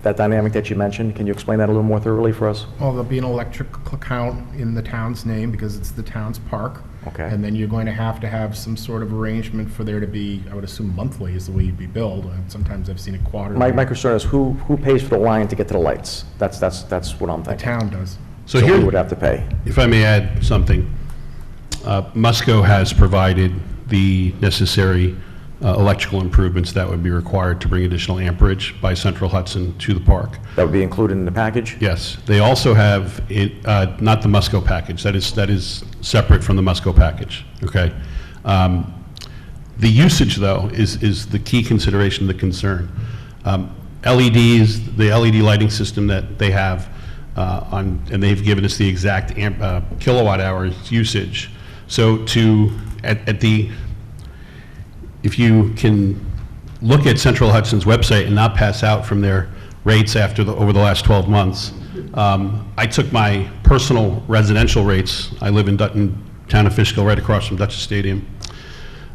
That dynamic that you mentioned, can you explain that a little more thoroughly for us? Well, there'll be an electric account in the town's name because it's the town's park. Okay. And then you're going to have some sort of arrangement for there to be, I would assume monthly is the way you'd be billed. Sometimes I've seen it quarterly. My concern is who pays for the line to get to the lights? That's what I'm The thinking. town does. So So here, we would have to pay. if I may add something, Musco has provided the necessary electrical improvements that would be required to bring additional amperage by Central Hudson to the park. That would be included in the package? Yes, they also have, not the Musco package, that is separate from the Musco package, okay? The usage, though, is the key consideration, the concern. LEDs, the LED lighting system that they have, and they've given us the exact kilowatt hours usage. So if you can look at Central Hudson's website and not pass out from their rates over the last 12 months, I took my personal residential rates. I live in town of Fishkill, right across from Dutchess Stadium,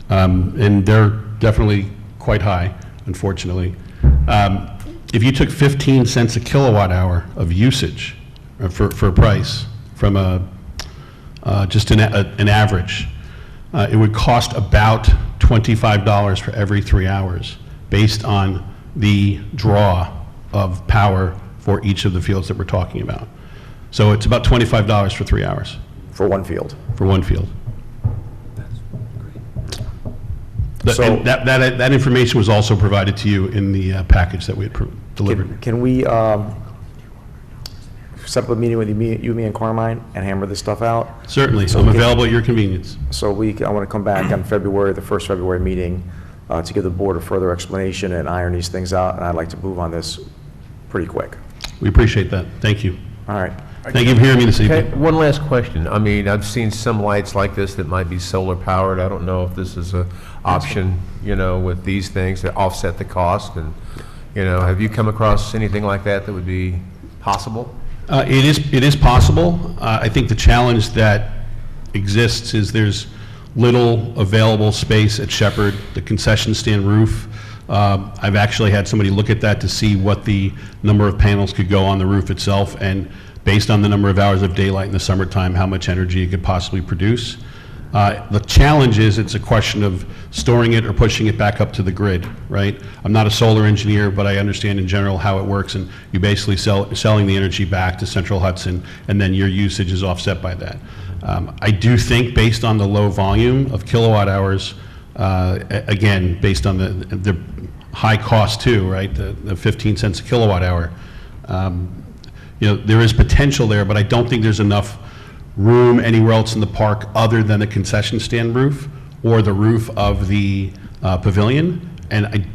and they're definitely quite high, unfortunately. If you took 15 cents a kilowatt hour of usage for a price from just an average, it would cost about $25 for every 3 hours, based on the draw of power for each of the fields that we're talking about. So it's about $25 for 3 hours. For one field? For one field. So- And that information was also provided to you in the package that we had delivered. Can we set up a meeting with you, me and Carmine, and hammer this stuff out? Certainly, So I'm we can- available at your convenience. So I want to come back on the first February meeting, to give the board a further explanation and iron these things out, and I'd like to move on this pretty quick. We appreciate that. Thank you. All right. Thank you for hearing me this Okay, evening. one last question. I mean, I've seen some lights like this that might be solar powered. I don't know if this is an option, with these things to offset the cost. And, have you come across anything like that would be possible? It is possible. I think the challenge that exists is there's little available space at Shepherd, the concession stand roof. I've actually had somebody look at that to see what the number of panels could go on the roof itself, and based on the number of hours of daylight in the summertime, how much energy it could possibly produce. The challenge is it's a question of storing it or pushing it back up to the grid, right? I'm not a solar engineer, but I understand in general how it works, and you basically selling the energy back to Central Hudson, and then your usage is offset by that. I do think, based on the low volume of kilowatt hours, again, based on the high cost too, right, the 15 cents a kilowatt hour, there is potential there, but I don't think there's enough room anywhere else in the park other than the concession stand roof or the roof of the pavilion. And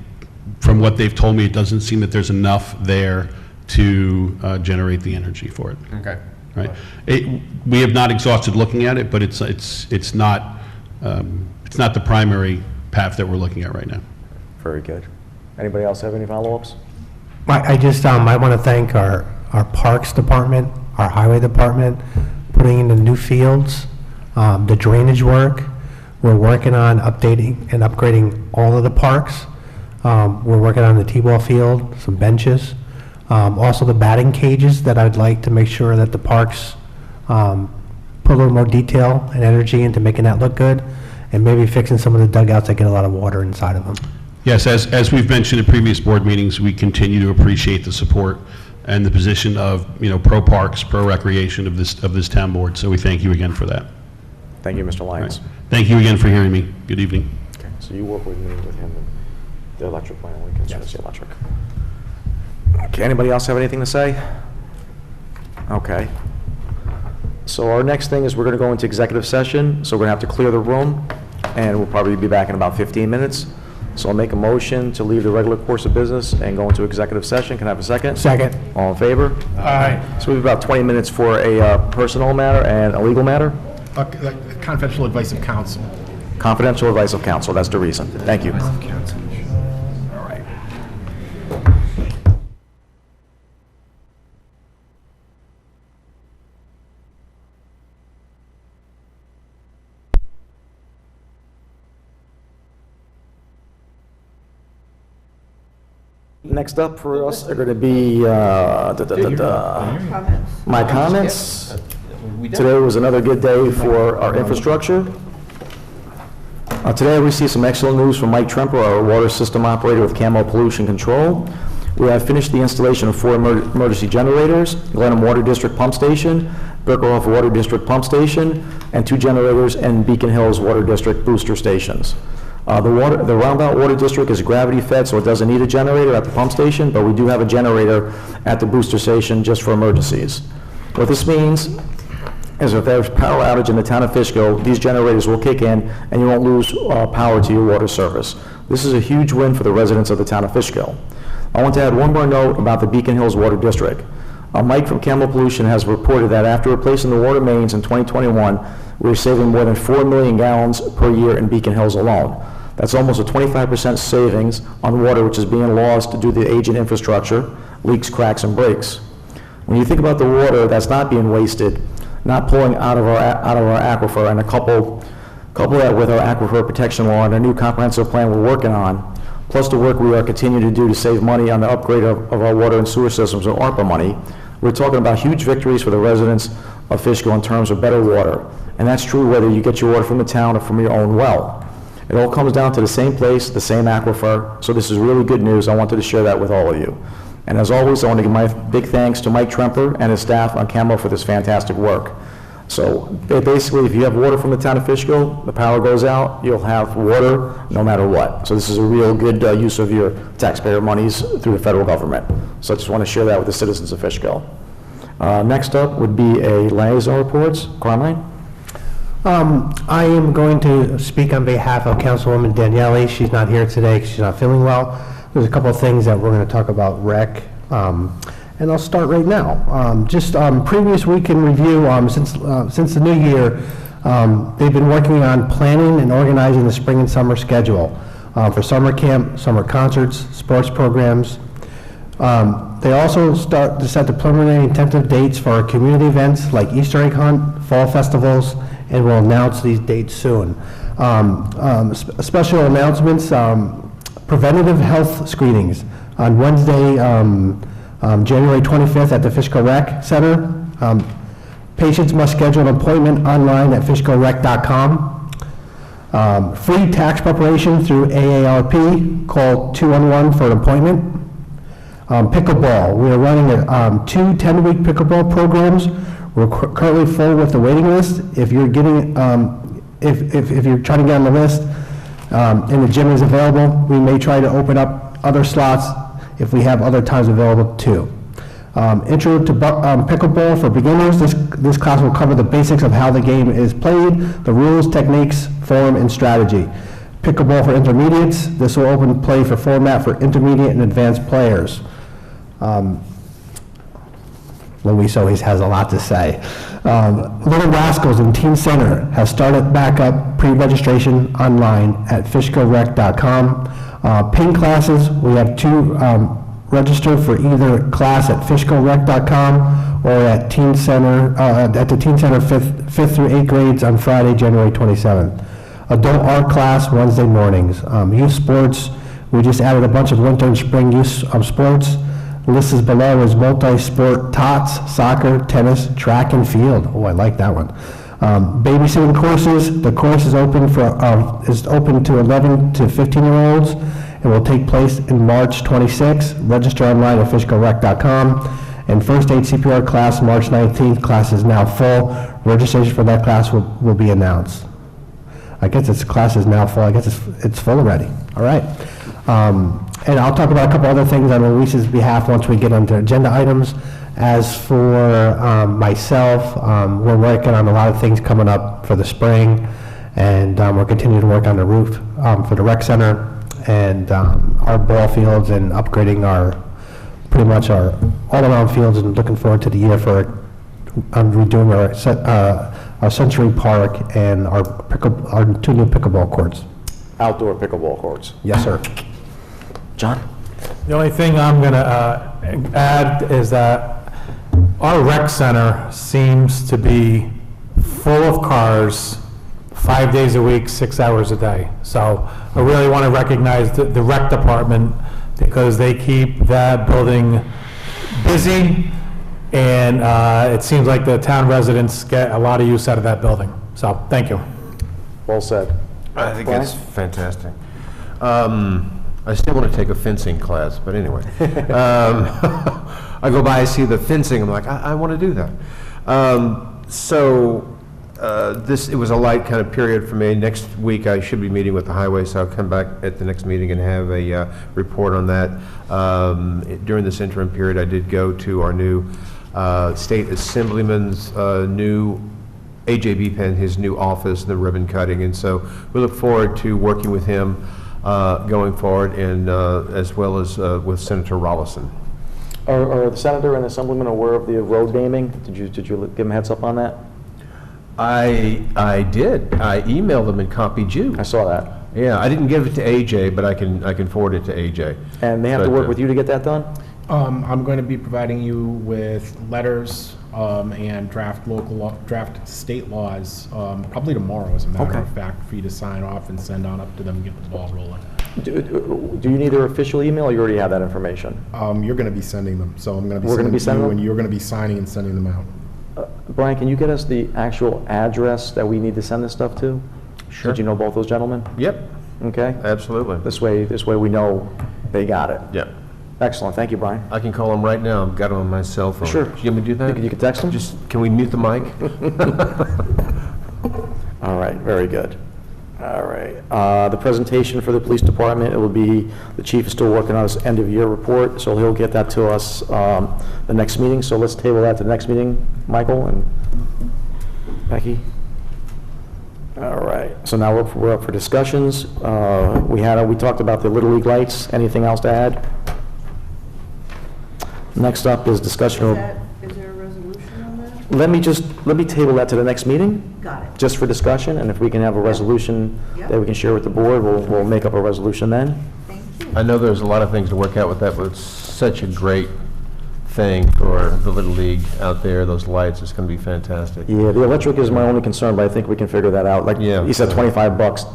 from what they've told me, it doesn't seem that there's enough there to generate the energy for it. Okay. Right. We have not exhausted looking at it, but it's not the primary path that we're looking at right now. Very good. Anybody else have any follow-ups? I just, I want to thank our Parks Department, our Highway Department, putting in the new fields, the drainage work. We're working on updating and upgrading all of the parks. We're working on the T-ball field, some benches. Also the batting cages that I'd like to make sure that the parks put a little more detail and energy into making that look good, and maybe fixing some of the dugouts that get a lot of water inside of them. Yes, as we've mentioned in previous board meetings, we continue to appreciate the support and the position of, pro parks, pro recreation of this town board. So we thank you again for that. Thank you, Mr. Lyons. Right. Thank you again for hearing me. Good evening. Okay, so you work with me, with him, and the electric plan, we can the electric. Okay, anybody else have anything to say? Okay. So our next thing is we're going to go into executive session, so we're going to have to clear the room, and we'll probably be back in about 15 minutes. So I'll make a motion to leave the regular course of business and go into executive session. Can I have a second? Second. All in favor? Aye. So we have about 20 minutes for a personnel matter and a legal matter. Confidential advice of counsel. Confidential advice of counsel, that's the reason. Thank you. All right. Next up for us are going to be my comments. Today was another good day for our infrastructure. Today I received some excellent news from Mike Tremper, our water system operator with Camo Pollution Control. We have finished the installation of 4 emergency generators, Glenham Water District Pump Station, Berkelhoff Water District Pump Station, and 2 generators in Beacon Hills Water District booster stations. The Roundabout Water District is gravity fed, so it doesn't need a generator at the pump station, but we do have a generator at the booster station just for emergencies. What this means is if there's power outage in the town of Fishkill, these generators will kick in and you won't lose power to your water service. This is a huge win for the residents of the town of Fishkill. I want to add one more note about the Beacon Hills Water District. Mike from Camo Pollution has reported that after replacing the water mains in 2021, we're saving more than 4 million gallons per year in Beacon Hills alone. That's almost a 25% savings on water which is being lost due to the aging infrastructure, leaks, cracks, and breaks. When you think about the water that's not being wasted, not pulling out of our aquifer, and couple that with our aquifer protection law and a new comprehensive plan we're working on, plus the work we are continuing to do to save money on the upgrade of our water and sewer systems and ARPA money, we're talking about huge victories for the residents of Fishkill in terms of better water. And that's true whether you get your water from the town or from your own well. It all comes down to the same place, the same aquifer, so this is really good news. I wanted to share that with all of you. And as always, I want to give my big thanks to Mike Tremper and his staff on Camo for this fantastic work. So basically, if you have water from the town of Fishkill, the power goes out, you'll have water no matter what. So this is a real good use of your taxpayer monies through the federal government. So I just want to share that with the citizens of Fishkill. Next up would be a liaison reports. Carmine? I am going to speak on behalf of Councilwoman Daniele. She's not here today because she's not feeling well. There's a couple of things that we're going to talk about rec, and I'll start right now. Just previous week in review, since the new year, they've been working on planning and organizing the spring and summer schedule for summer camp, summer concerts, sports programs. They also start to set the preliminary and tentative dates for our community events like Easter egg hunt, fall festivals, and we'll announce these dates soon. Special announcements, preventative health screenings on Wednesday, January 25th at the Fishkill Rec Center. Patients must schedule an appointment online at fishkillrec.com. Free tax preparation through AARP, call 211 for an appointment. Pickleball, we are running 2 10-week pickleball programs. We're currently full with the waiting list. If you're getting, if you're trying to get on the list, and the gym is available, we may try to open up other slots if we have other times available too. Intro to pickleball for beginners. This class will cover the basics of how the game is played, the rules, techniques, form, and strategy. Pickleball for intermediates. This will open play for format for intermediate and advanced players. Luis always has a lot to say. Little Rascals and Teen Center have started back up pre-registration online at fishkillrec.com. Paint classes, we have 2 registered for either class at fishkillrec.com or at Teen Center, at the Teen Center 5th through 8th grades on Friday, January 27th. Adult art class, Wednesday mornings. Youth sports, we just added a bunch of winter and spring youth sports. The list is below is multi-sport tots, soccer, tennis, track and field. Oh, I like that one. Babysitting courses, the course is open to 11 to 15-year-olds and will take place in March 26. Register online at fishkillrec.com. And first aid CPR class, March 19th. Class is now full. Registration for that class will be announced. I guess this class is now full. I guess it's full already. All right. And I'll talk about a couple other things on Luis's behalf once we get onto agenda items. As for myself, we're working on a lot of things coming up for the spring, and we're continuing to work on the roof for the rec center and our ball fields and upgrading pretty much our all-around fields, and looking forward to the year for redoing our Century Park and our 2 new pickleball courts. Outdoor pickleball courts. Yes, sir. John? The only thing I'm going to add is that our rec center seems to be full of cars 5 days a week, 6 hours a day. So I really want to recognize the rec department, because they keep that building busy, and it seems like the town residents get a lot of use out of that building. So thank you. Well said. I think Brian? it's fantastic. I still want to take a fencing class, but anyway. I go by, I see the fencing, I'm like, I want to do that. It was a light kind of period for me. Next week, I should be meeting with the highway, so I'll come back at the next meeting and have a report on that. During this interim period, I did go to our new state assemblyman's new AJB Penn, his new office, the ribbon cutting, and so we look forward to working with him going forward, and as well as with Senator Rollison. Are the senator and assemblyman aware of the road naming? Did you give them a heads up on that? I did. I emailed them and copied you. I saw that. Yeah, I didn't give it to AJ, but I can forward it to AJ. And they have to work with you to get that done? I'm going to be providing you with letters and draft state laws probably tomorrow, as a matter of fact, for you to sign off and send on up to them and get the ball rolling. Do you need their official email, or you already have that information? You're going to be sending them, so I'm going to be We're sending gonna be sending you, them? and you're going to be signing and sending them out. Brian, can you get us the actual address that we need to send this stuff to? Sure. Did you know both those gentlemen? Yep, Okay. absolutely. This way we know they got it. Yep. Excellent. Thank you, Brian. I can call them right now. I've got them on my cell phone. Sure. You want me to do that? You can text them? Just, can we mute the mic? All right, very good. All right. The presentation for the police department, it will be, the chief is still working on his end-of-year report, so he'll get that to us the next meeting. So let's table that to the next meeting, Michael and Becky. All right. So now we're up for discussions. We talked about the Little League lights. Anything else to add? Next up is discussion of... Is there a resolution on that? Let me table that to the next meeting. Got it. Just for discussion, and if we can have a resolution Yep. that we can share with the board, we'll make up a resolution then. Thank you. I know there's a lot of things to work out with that, but it's such a great thing for the Little League out there, those lights. It's going to be fantastic. Yeah, the electric is my only concern, but I think we can figure that out. Like Yeah. you said, $25.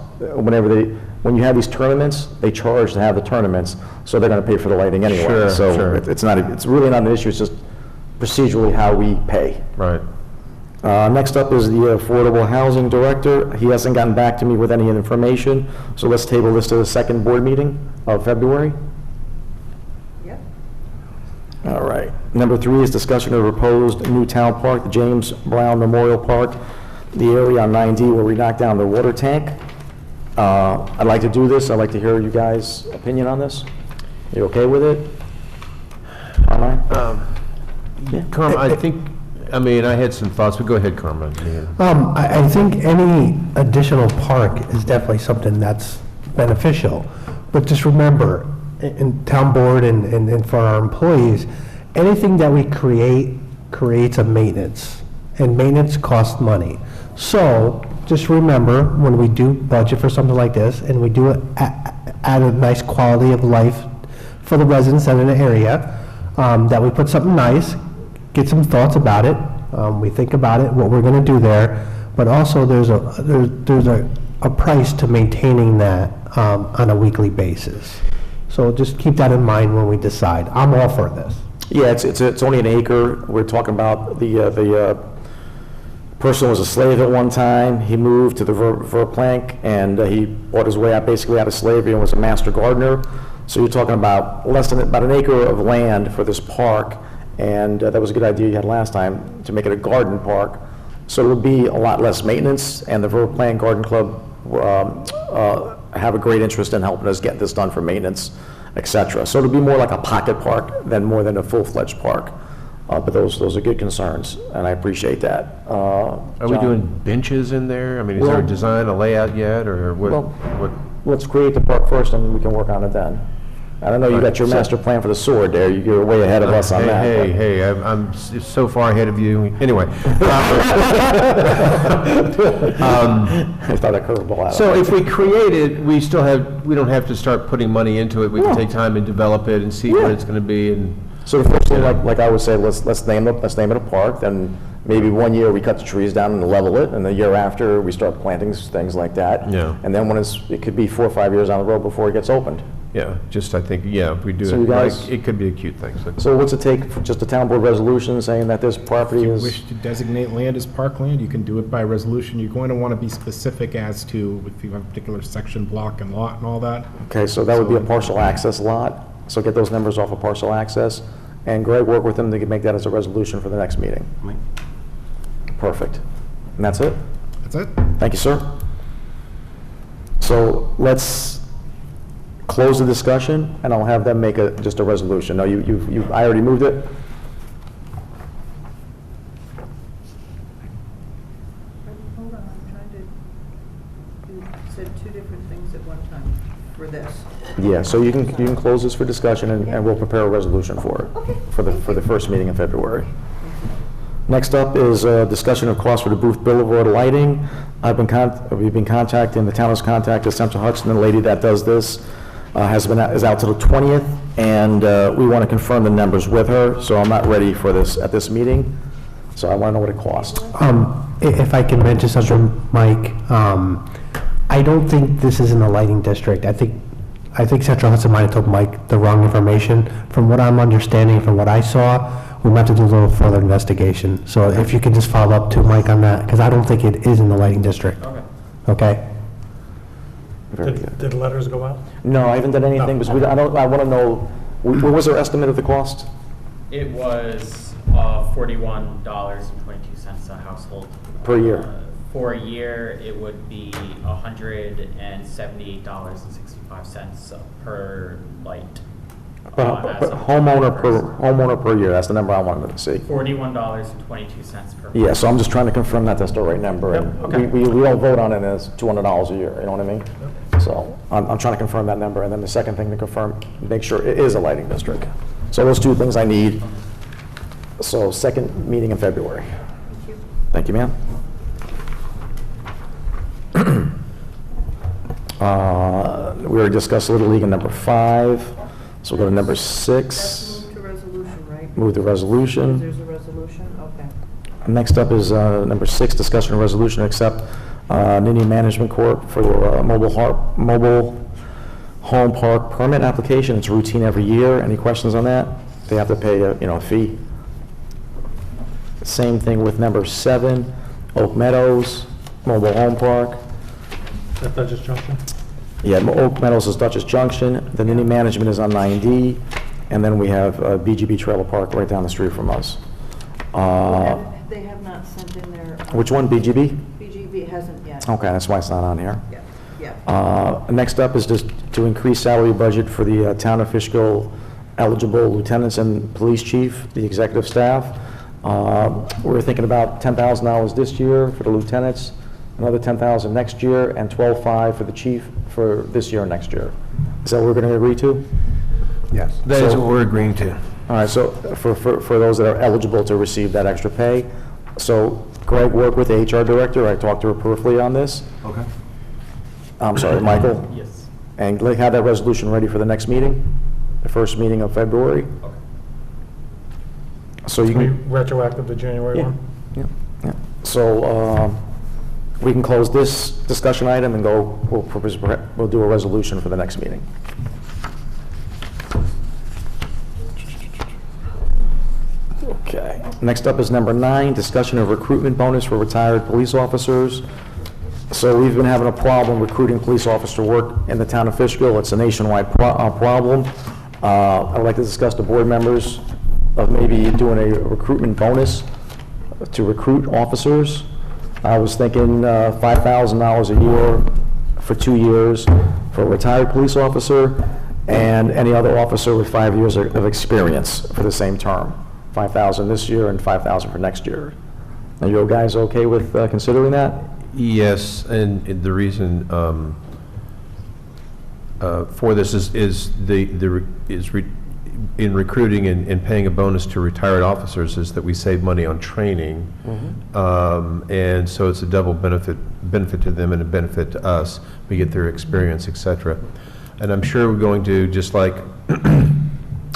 When you have these tournaments, they charge to have the tournaments, so they're going to pay for the lighting anyway. Sure, So sure. it's really not an issue. It's just procedurally how we pay. Right. Next up is the Affordable Housing Director. He hasn't gotten back to me with any information, so let's table this to the second board meeting of February. Yep. All right. Number 3 is discussion of proposed new town park, the James Brown Memorial Park, the area on 9D where we knocked down the water tank. I'd like to do this. I'd like to hear you guys' opinion on this. You okay with it? Carmine? Yeah. Carmen, I had some thoughts, but go ahead, Carmen. I think any additional park is definitely something that's beneficial. But just remember, in town board and for our employees, anything that we create creates a maintenance, and maintenance costs money. So just remember, when we do budget for something like this, and we do it at a nice quality of life for the residents in an area, that we put something nice, get some thoughts about it, we think about it, what we're going to do there, but also there's a price to maintaining that on a weekly basis. So just keep that in mind when we decide. I'm all for this. Yeah, it's only an acre. We're talking about the person was a slave at one time. He moved to the Verplank, and he bought his way out, basically out of slavery, and was a master gardener. So you're talking about less than about an acre of land for this park, and that was a good idea you had last time to make it a garden park. So it would be a lot less maintenance, and the Verplank Garden Club have a great interest in helping us get this done for maintenance, etc. So it'll be more like a pocket park than more than a full-fledged park. But those are good concerns, and I appreciate that. Are we John? doing benches in there? I mean, is there a Well- design, a layout yet, or what? Well, what? Let's create the park first, and we can work on it then. I don't know, you got your master plan for the sword there. You're way ahead of us on that. Hey, I'm so far ahead of you. Anyway. I thought a curveball out. So if we create it, we don't have to start putting money into it. We can No. take time and develop it and see what it's going to be. And So the first thing, like I would say, let's name it a park, then maybe 1 year we cut the trees down and level it, and the year after, we start planting things like that. Yeah. And then it could be 4 or 5 years down the road before it gets opened. yeah, I think, if we do So it you right, guys- it could be a cute thing. So what's it take for just a town board resolution saying that this property If you is? wish to designate land as parkland, you can do it by resolution. You're going to want to be specific as to if you have a particular section, block, and lot and all that. Okay, so that would be a partial access lot. So get those numbers off of partial access. And Greg, work with them to make that as a resolution for the next meeting. Perfect. And that's it? That's it. Thank you, sir. So let's close the discussion, and I'll have them make just a resolution. No, I already moved it? Hold on, I'm trying to, you said 2 different things at one time for this. Yeah, so you can close this for discussion, and we'll prepare a resolution for it, for the first meeting in February. Next up is a discussion of cost for the Booth Boulevard lighting. We've been contacting, the town has contacted Central Hudson, the lady that does this is out till the 20th, and we want to confirm the numbers with her, so I'm not ready for this at this meeting, so I want to know what it costs. If I can mention something, Mike, I don't think this is in the lighting district. I think Central Hudson might have told Mike the wrong information. From what I'm understanding, from what I saw, we might have to do a little further investigation. So if you could just follow up to Mike on that, because I don't think it is in the lighting district. Okay. Okay? Very good. Did letters go out? No, I haven't done anything, because I want to know, what was our estimate of the cost? It was $41.22 a household. Per year? For a year, it would be $178.65 per light. Homeowner per year, that's the number I wanted to see. $41.22 per. Yeah, so I'm just trying to confirm that that's the right number, and Yep, okay. we don't vote on it as $200 a year, you know what I mean? So I'm trying to confirm that number, and then the second thing to confirm, make sure it is a lighting district. So those 2 things I need. So second meeting in February. Thank you, ma'am. We already discussed Little League in number 5, so we'll go to number 6. Move to resolution, right? Move the resolution. There's a resolution, okay. Next up is number 6, discussion and resolution to accept Nini Management Corp. for your mobile home park permit application. It's routine every year. Any questions on that? They have to pay a fee. Same thing with number 7, Oak Meadows, Mobile Home Park. At Dutchess Junction? Yeah, Oak Meadows is Dutchess Junction, the Nini Management is on 9D, and then we have BGB Trailer Park right down the street from us. They have not sent in their. Which one, BGB? BGB hasn't yet. Okay, that's why it's not on here. Yeah. Next up is just to increase salary budget for the town of Fishkill eligible lieutenants and police chief, the executive staff. We're thinking about $10,000 this year for the lieutenants, another $10,000 next year, and $12,500 for the chief for this year and next year. Is that what we're going to agree to? Yes. That is what we're agreeing to. All right, so for those that are eligible to receive that extra pay, so Greg worked with the HR director, I talked to her peripherally on this. Okay. I'm sorry, Michael? Yes. And have that resolution ready for the next meeting, the first meeting of February? Okay. So you Can can... we retroactive to January 1? Yeah. So we can close this discussion item and go, we'll do a resolution for the next meeting. Okay. Next up is number 9, discussion of recruitment bonus for retired police officers. So we've been having a problem recruiting police officer work in the town of Fishkill. It's a nationwide problem. I'd like to discuss the board members of maybe doing a recruitment bonus to recruit officers. I was thinking $5,000 a year for 2 years for a retired police officer and any other officer with 5 years of experience for the same term. $5,000 this year and $5,000 for next year. Are you guys okay with considering that? Yes, and the reason for this is in recruiting and paying a bonus to retired officers is that we save money on training, and so it's a double benefit to them and a benefit to us. We get their experience, etc. And I'm sure we're going to, just like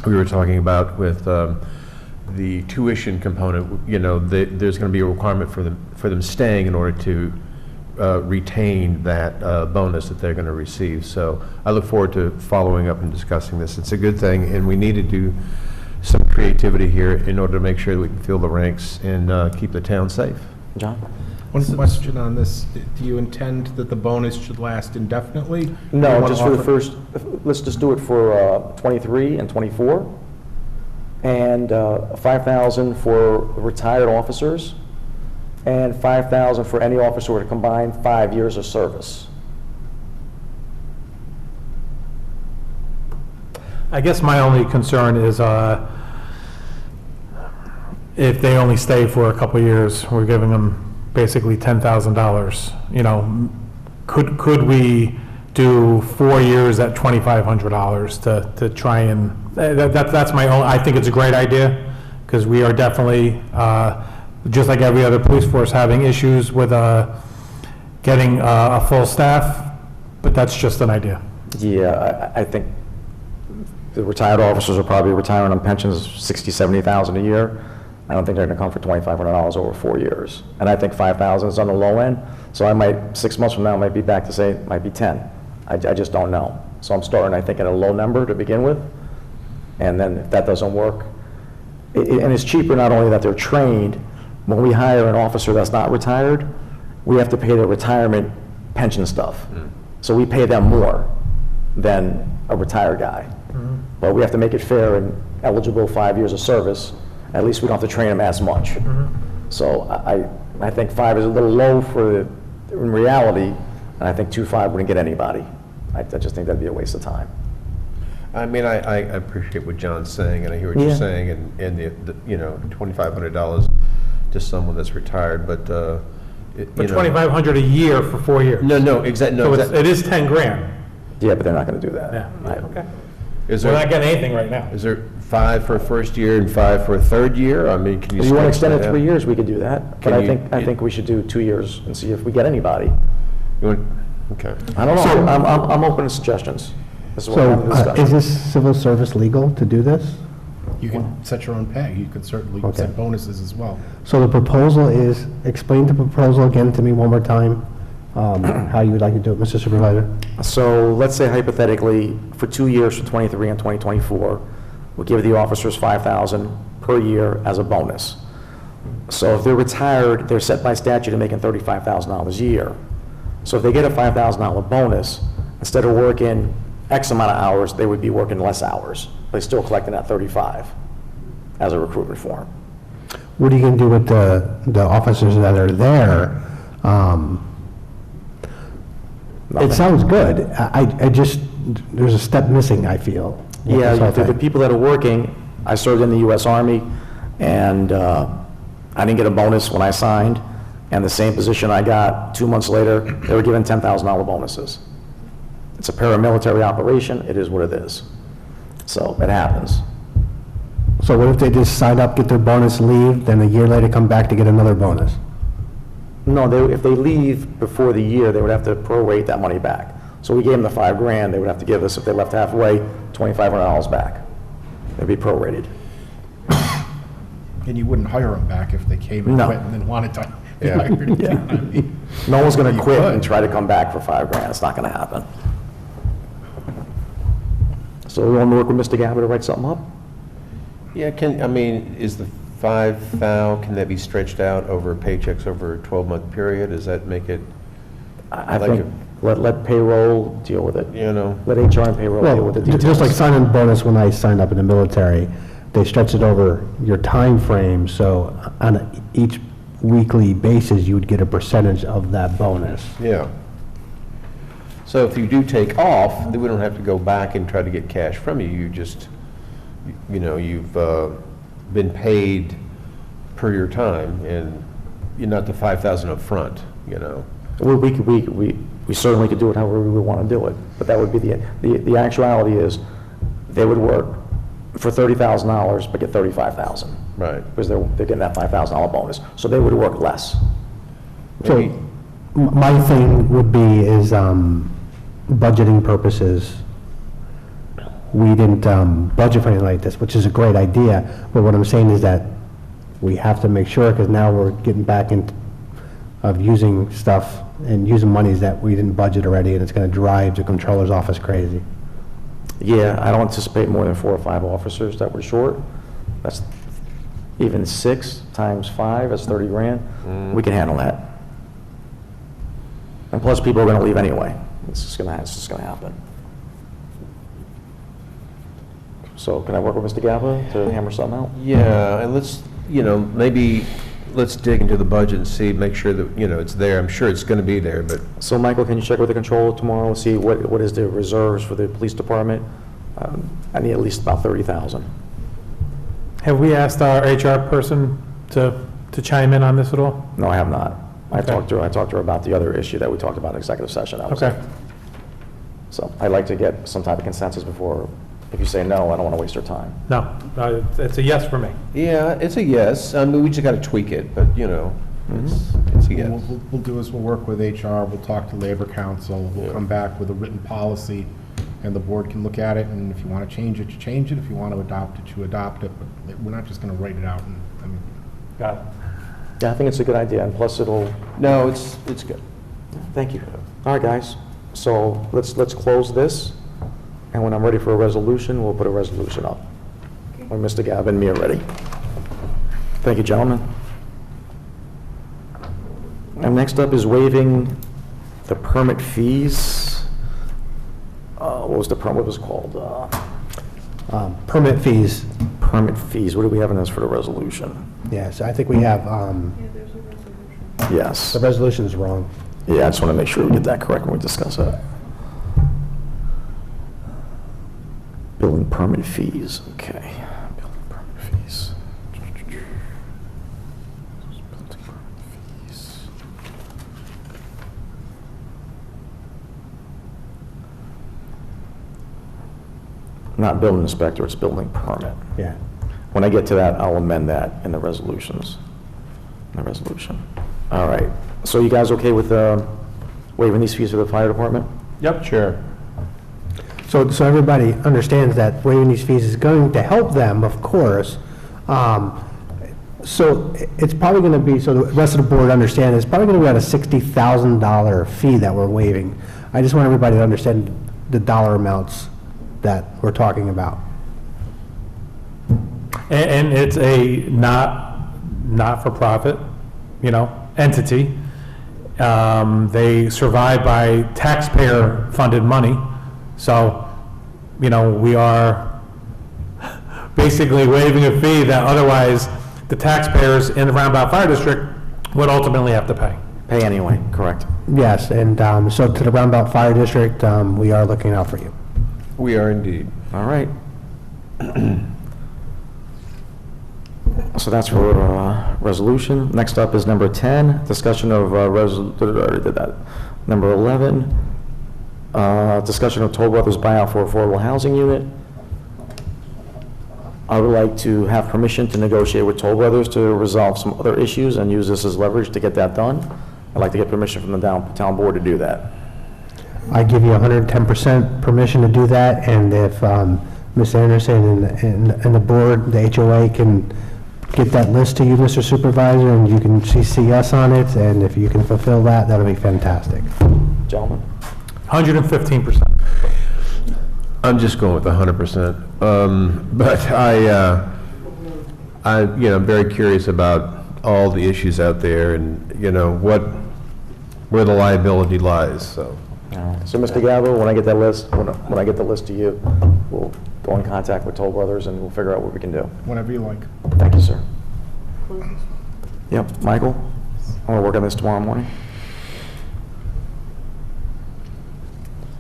we were talking about with the tuition component, you know, there's going to be a requirement for them staying in order to retain that bonus that they're going to receive. So I look forward to following up and discussing this. It's a good thing, and we need to do some creativity here in order to make sure that we can fill the ranks and keep the town safe. John? One question on this, do you intend that the bonus should last indefinitely? No, just for the first, let's just do it for 23 and 24, and $5,000 for retired officers, and $5,000 for any officer with a combined 5 years of service. I guess my only concern is if they only stay for a couple of years, we're giving them basically $10,000. You know, could we do 4 years at $2,500 to try and, that's my own, I think it's a great idea, because we are definitely, just like every other police force, having issues with getting a full staff, but that's just an idea. Yeah, I think the retired officers are probably retiring on pensions of $60,000, $70,000 a year. I don't think they're going to come for $2,500 over 4 years. And I think $5,000 is on the low end. So I might, 6 months from now, might be back to say it might be 10. I just don't know. So I'm starting, I think, at a low number to begin with. And then if that doesn't work, and it's cheaper not only that they're trained. When we hire an officer that's not retired, we have to pay their retirement pension stuff. So we pay them more than a retired guy. But we have to make it fair and eligible 5 years of service. At least we don't have to train them as much. So I think 5 is a little low for in reality, and I think 2.5 wouldn't get anybody. I just think that'd be a waste of time. I mean, I appreciate what John's saying, and I hear what you're saying, and the you know, $2,500 to someone that's retired, but But $2,500 a year for 4 years. No, exactly. So it is 10 grand. Yeah, but they're not going to do that. Yeah, okay. We're not getting anything right now. Is there 5 for a first year and 5 for a third year? I mean, can you? If you want to stretch extend it that 3 out? years, we could do that. But I think we should do 2 years and see if we get anybody. Okay. I don't know. I'm open to suggestions. This is what So I'm discussing. is this civil service legal to do this? You can set your own pay. You can certainly Okay. set bonuses as well. So the proposal is, explain the proposal again to me one more time, how you would like to do it, Mr. Supervisor. So let's say hypothetically, for 2 years, for 23 and 2024, we'll give the officers $5,000 per year as a bonus. So if they're retired, they're set by statute to making $35,000 a year. So if they get a $5,000 bonus, instead of working X amount of hours, they would be working less hours, but still collecting that 35 as a recruitment form. What are you going to do with the officers that are there? It sounds good. I just, there's a step missing, I feel. with Yeah, this whole the thing. people that are working, I served in the U.S. Army, and I didn't get a bonus when I signed, and the same position I got 2 months later, they were given $10,000 bonuses. It's a paramilitary operation, it is what it is. So it happens. So what if they just sign up, get their bonus, leave, then a year later come back to get another bonus? No, if they leave before the year, they would have to prorate that money back. So we gave them the $5,000, they would have to give us, if they left halfway, $2,500 back. They'd be prorated. And you wouldn't hire them back if they came and No. quit and then wanted to be Yeah. hired again. Yeah. I mean, No one's gonna you quit could. and try to come back for $5,000, it's not gonna happen. So we want to work with Mr. Gabby to write something up? Yeah, is the 5,000, can that be stretched out over paychecks over a 12-month period? Does that make it, I like think, let payroll deal with it. you know? Let HR and payroll deal with the Well, details. just like signing bonus when I signed up in the military, they stretch it over your time frame, so on each weekly basis, you would get a percentage of that bonus. Yeah. So if you do take off, then we don't have to go back and try to get cash from you. You just, you've been paid per your time, and you're not the 5,000 up front, We certainly could do it however we would want to do it, but that would be the actuality is, they would work for $30,000, but get $35,000. Right. Because they're getting that $5,000 bonus, so they would work less. So, my thing would be is, budgeting purposes, we didn't budget for anything like this, which is a great idea, but what I'm saying is that we have to make sure, because now we're getting back into of using stuff and using monies that we didn't budget already, and it's going to drive the controller's office crazy. Yeah, I don't anticipate more than 4 or 5 officers that we're short. That's even 6 times 5, that's 30 grand. We can handle that. And plus, people are going to leave anyway. It's just going to happen. So can I work with Mr. Gaba to hammer something out? Yeah, and maybe let's dig into the budget and see, make sure that, it's there. I'm sure it's going to be there, but So Michael, can you check with the controller tomorrow and see what is the reserves for the police department? I need at least about 30,000. Have we asked our HR person to chime in on this at all? No, I have not. I Okay. talked to her about the other issue that we talked about in executive session. That was Okay. it. So I'd like to get some type of consensus before, if you say no, I don't want to waste your time. No, it's a yes for me. yeah, it's a yes. I mean, we just got to tweak it, but, it's a yes. What we'll do is we'll work with HR, we'll talk to Labor Council, we'll come back with a written policy, and the board can look at it, and if you want to change it, you change it. If you want to adopt it, you adopt it, but we're not just going to write it out. Got it. Yeah, I think it's a good idea, and plus it'll, No, it's good. thank you. All right, guys, so let's close this, and when I'm ready for a resolution, we'll put a resolution up. When Mr. Gavin and me are ready. Thank you, gentlemen. And next up is waiving the permit fees. What was the permit, what was it called? Permit fees, Permit fees, what do we have in this for the resolution? yes, I think we have, Yeah, there's a resolution. Yes. the resolution's wrong. Yeah, I just want to make sure we get that correct when we discuss it. Building permit fees, okay. Building permit fees. Building permit fees. Not building inspector, it's building permit. Yeah. When I get to that, I'll amend that in the resolutions, in the resolution. All right, so you guys okay with waiving these fees for the fire department? Yep. Sure. So everybody understands that waiving these fees is going to help them, of course. So it's probably going to be, so the rest of the board understand, it's probably going to be about a $60,000 fee that we're waiving. I just want everybody to understand the dollar amounts that we're talking about. And it's a not not-for-profit, entity. They survive by taxpayer-funded money. So, we are basically waiving a fee that otherwise the taxpayers in the Roundabout Fire District would ultimately have to pay. Pay anyway, correct. Yes, and so to the Roundabout Fire District, we are looking out for you. We are indeed. All right. So that's for resolution. Next up is number 10, discussion of already did that. Number 11, discussion of Toll Brothers buyout for affordable housing unit. I would like to have permission to negotiate with Toll Brothers to resolve some other issues and use this as leverage to get that done. I'd like to get permission from the town board to do that. I give you 110% permission to do that, and if Ms. Anderson and the board, the HOA, can get that list to you, Mr. Supervisor, and you can CC us on it, and if you can fulfill that, that'll be fantastic. Gentlemen? 115%. I'm just going with 100%. But I'm very curious about all the issues out there and, where the liability lies, so. So, Mr. Gallo, when I get that list, when I get the list to you, we'll go in contact with Toll Brothers and we'll figure out what we can do. Whenever you like. Thank you, sir. Yep, Michael, I want to work on this tomorrow morning.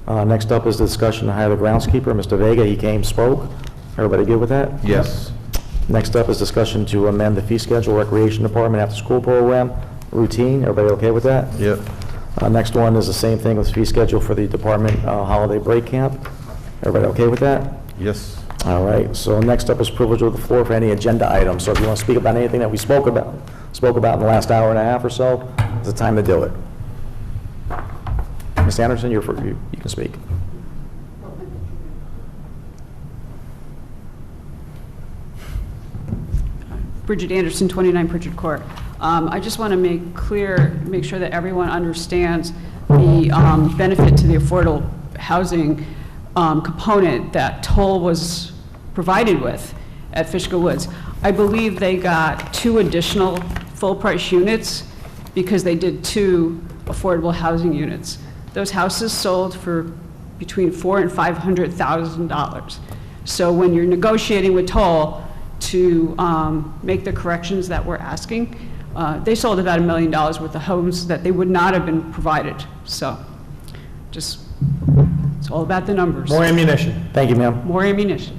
Next up is the discussion to hire the groundskeeper, Mr. Vega. He came, spoke. Everybody good with that? Yes. Next up is discussion to amend the fee schedule, Recreation Department after-school program routine. Everybody okay with that? Yep. Next one is the same thing with fee schedule for the department holiday break camp. Everybody okay with that? Yes. All right, so next up is privilege of the floor for any agenda items. So if you want to speak about anything that we spoke about in the last hour and a half or so, it's the time to do it. Ms. Anderson, you can speak. Bridget Anderson, 29 Pritchard Court. I just want to make sure that everyone understands the benefit to the affordable housing component that Toll was provided with at Fishkill Woods. I believe they got 2 additional full-price units because they did 2 affordable housing units. Those houses sold for between $400,000 and $500,000. So when you're negotiating with Toll to make the corrections that we're asking, they sold about $1 million worth of homes that they would not have been provided. So just, it's all about the numbers. More ammunition. Thank you, ma'am. More ammunition.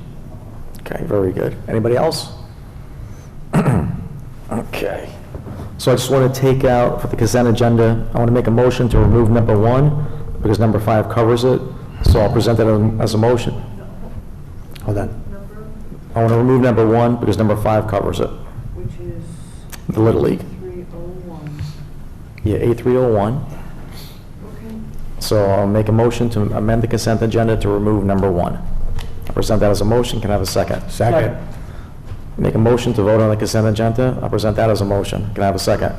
Okay, very good. Anybody else? Okay. So I just want to take out, for the consent agenda, I want to make a motion to remove number 1, because number 5 covers it, so I'll present that as a motion. Hold on. I want to remove number 1, because number 5 covers it. Which is The Little League. 301. Yeah, A301. Okay. So I'll make a motion to amend the consent agenda to remove number 1. I'll present that as a motion. Can I have a second? Second. Make a motion to vote on the consent agenda. I'll present that as a motion. Can I have a second?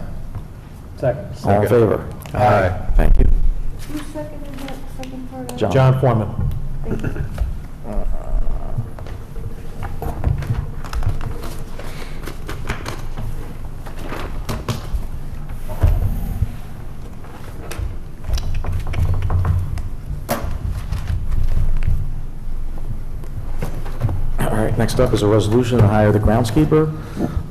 Second. All in favor? Aye. Thank you. Who seconded that second part of it? John. Foreman. Thank you. All right, next up is a resolution to hire the groundskeeper.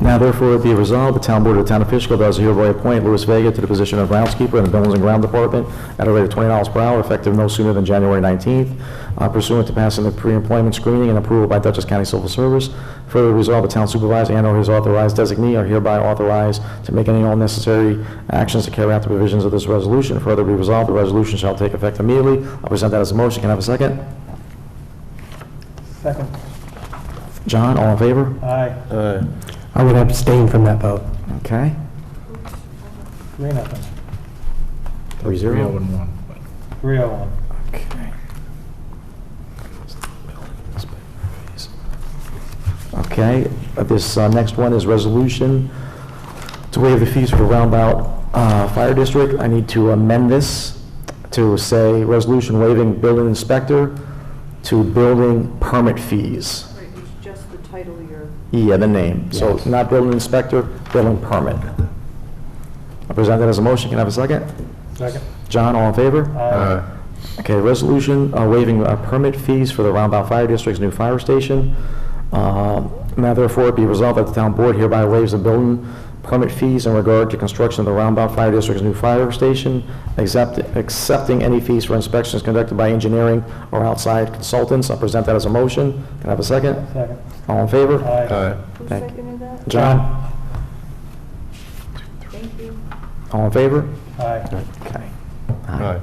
Now therefore be resolved, the town board of the town of Fishkill does hereby appoint Louis Vega to the position of groundskeeper in the Buildings and Ground Department at a rate of $20 per hour, effective no sooner than January 19th, pursuant to passing the pre-employment screening and approval by Dutchess County Civil Service. Further resolved, the town supervisor and/or his authorized designee are hereby authorized to make any and all necessary actions to carry out the provisions of this resolution. Further be resolved, the resolution shall take effect immediately. I'll present that as a motion. Can I have a second? Second. John, all in favor? Aye. I would abstain from that vote. Okay. 3-0. 3-0. 301. Okay. Okay, this next one is resolution to waive the fees for the Roundabout Fire District. I need to amend this to say resolution waiving building inspector to building permit fees. Right, it's just the title you're Yeah, the name. So Yes. not building inspector, building permit. I present that as a motion. Can I have a second? Second. John, all in favor? Okay, resolution waiving permit fees for the Roundabout Fire District's new fire station. Now therefore it be resolved that the town board hereby waives the building permit fees in regard to construction of the Roundabout Fire District's new fire station, accepting any fees for inspections conducted by engineering or outside consultants. I'll present that as a motion. Can I have a second? Second. All in favor? Who Thank you. seconded that? John? Thank you. All in favor? Aye. Okay. Aye.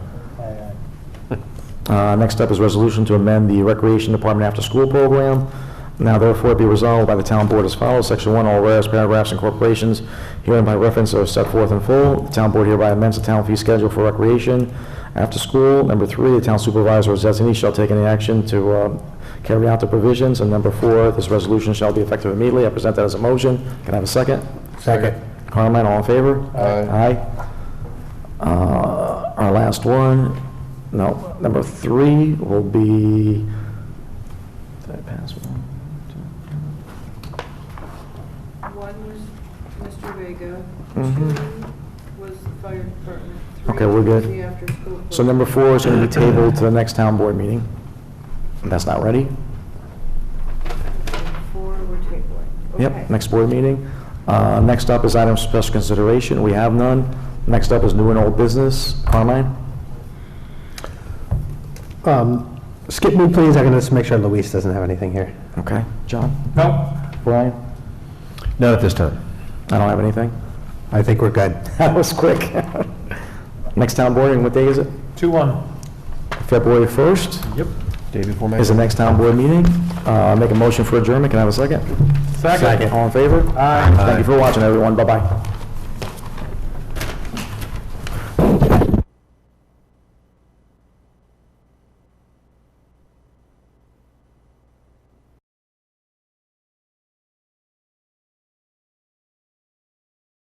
Next up is resolution to amend the Recreation Department after-school program. Now therefore be resolved by the town board as follows. Section 1, all whereas paragraphs and corporations herein by reference are set forth in full. The town board hereby amends the town fee schedule for recreation after school. Number 3, the town supervisor or designee shall take any action to carry out the provisions. And number 4, this resolution shall be effective immediately. I present that as a motion. Can I have a second? Second. Carmine, all in favor? Aye. Our last one, no, number 3 will be, did I pass one? One was Mr. Vega, Mhm. 2 was the fire department, 3 Okay, we're was good. the after-school. So number 4 is going to be tabled to the next town board meeting. That's not ready? 4 we're tabling. Okay. Yep, next board meeting. Next up is items of special consideration. We have none. Next up is new and old business. Carmine? Skip me, please. I'm going to just make sure Luis doesn't have anything here. Okay. John? No. Brian? Not at this time. I don't have anything. I think we're good. That was quick. Next town board, and what day is it? 2-1. February 1st Yep. Day before is the next town board meeting. Make a motion for adjournment. Can I have a second? Second. All in favor? Aye. Thank you for watching, everyone. Bye-bye.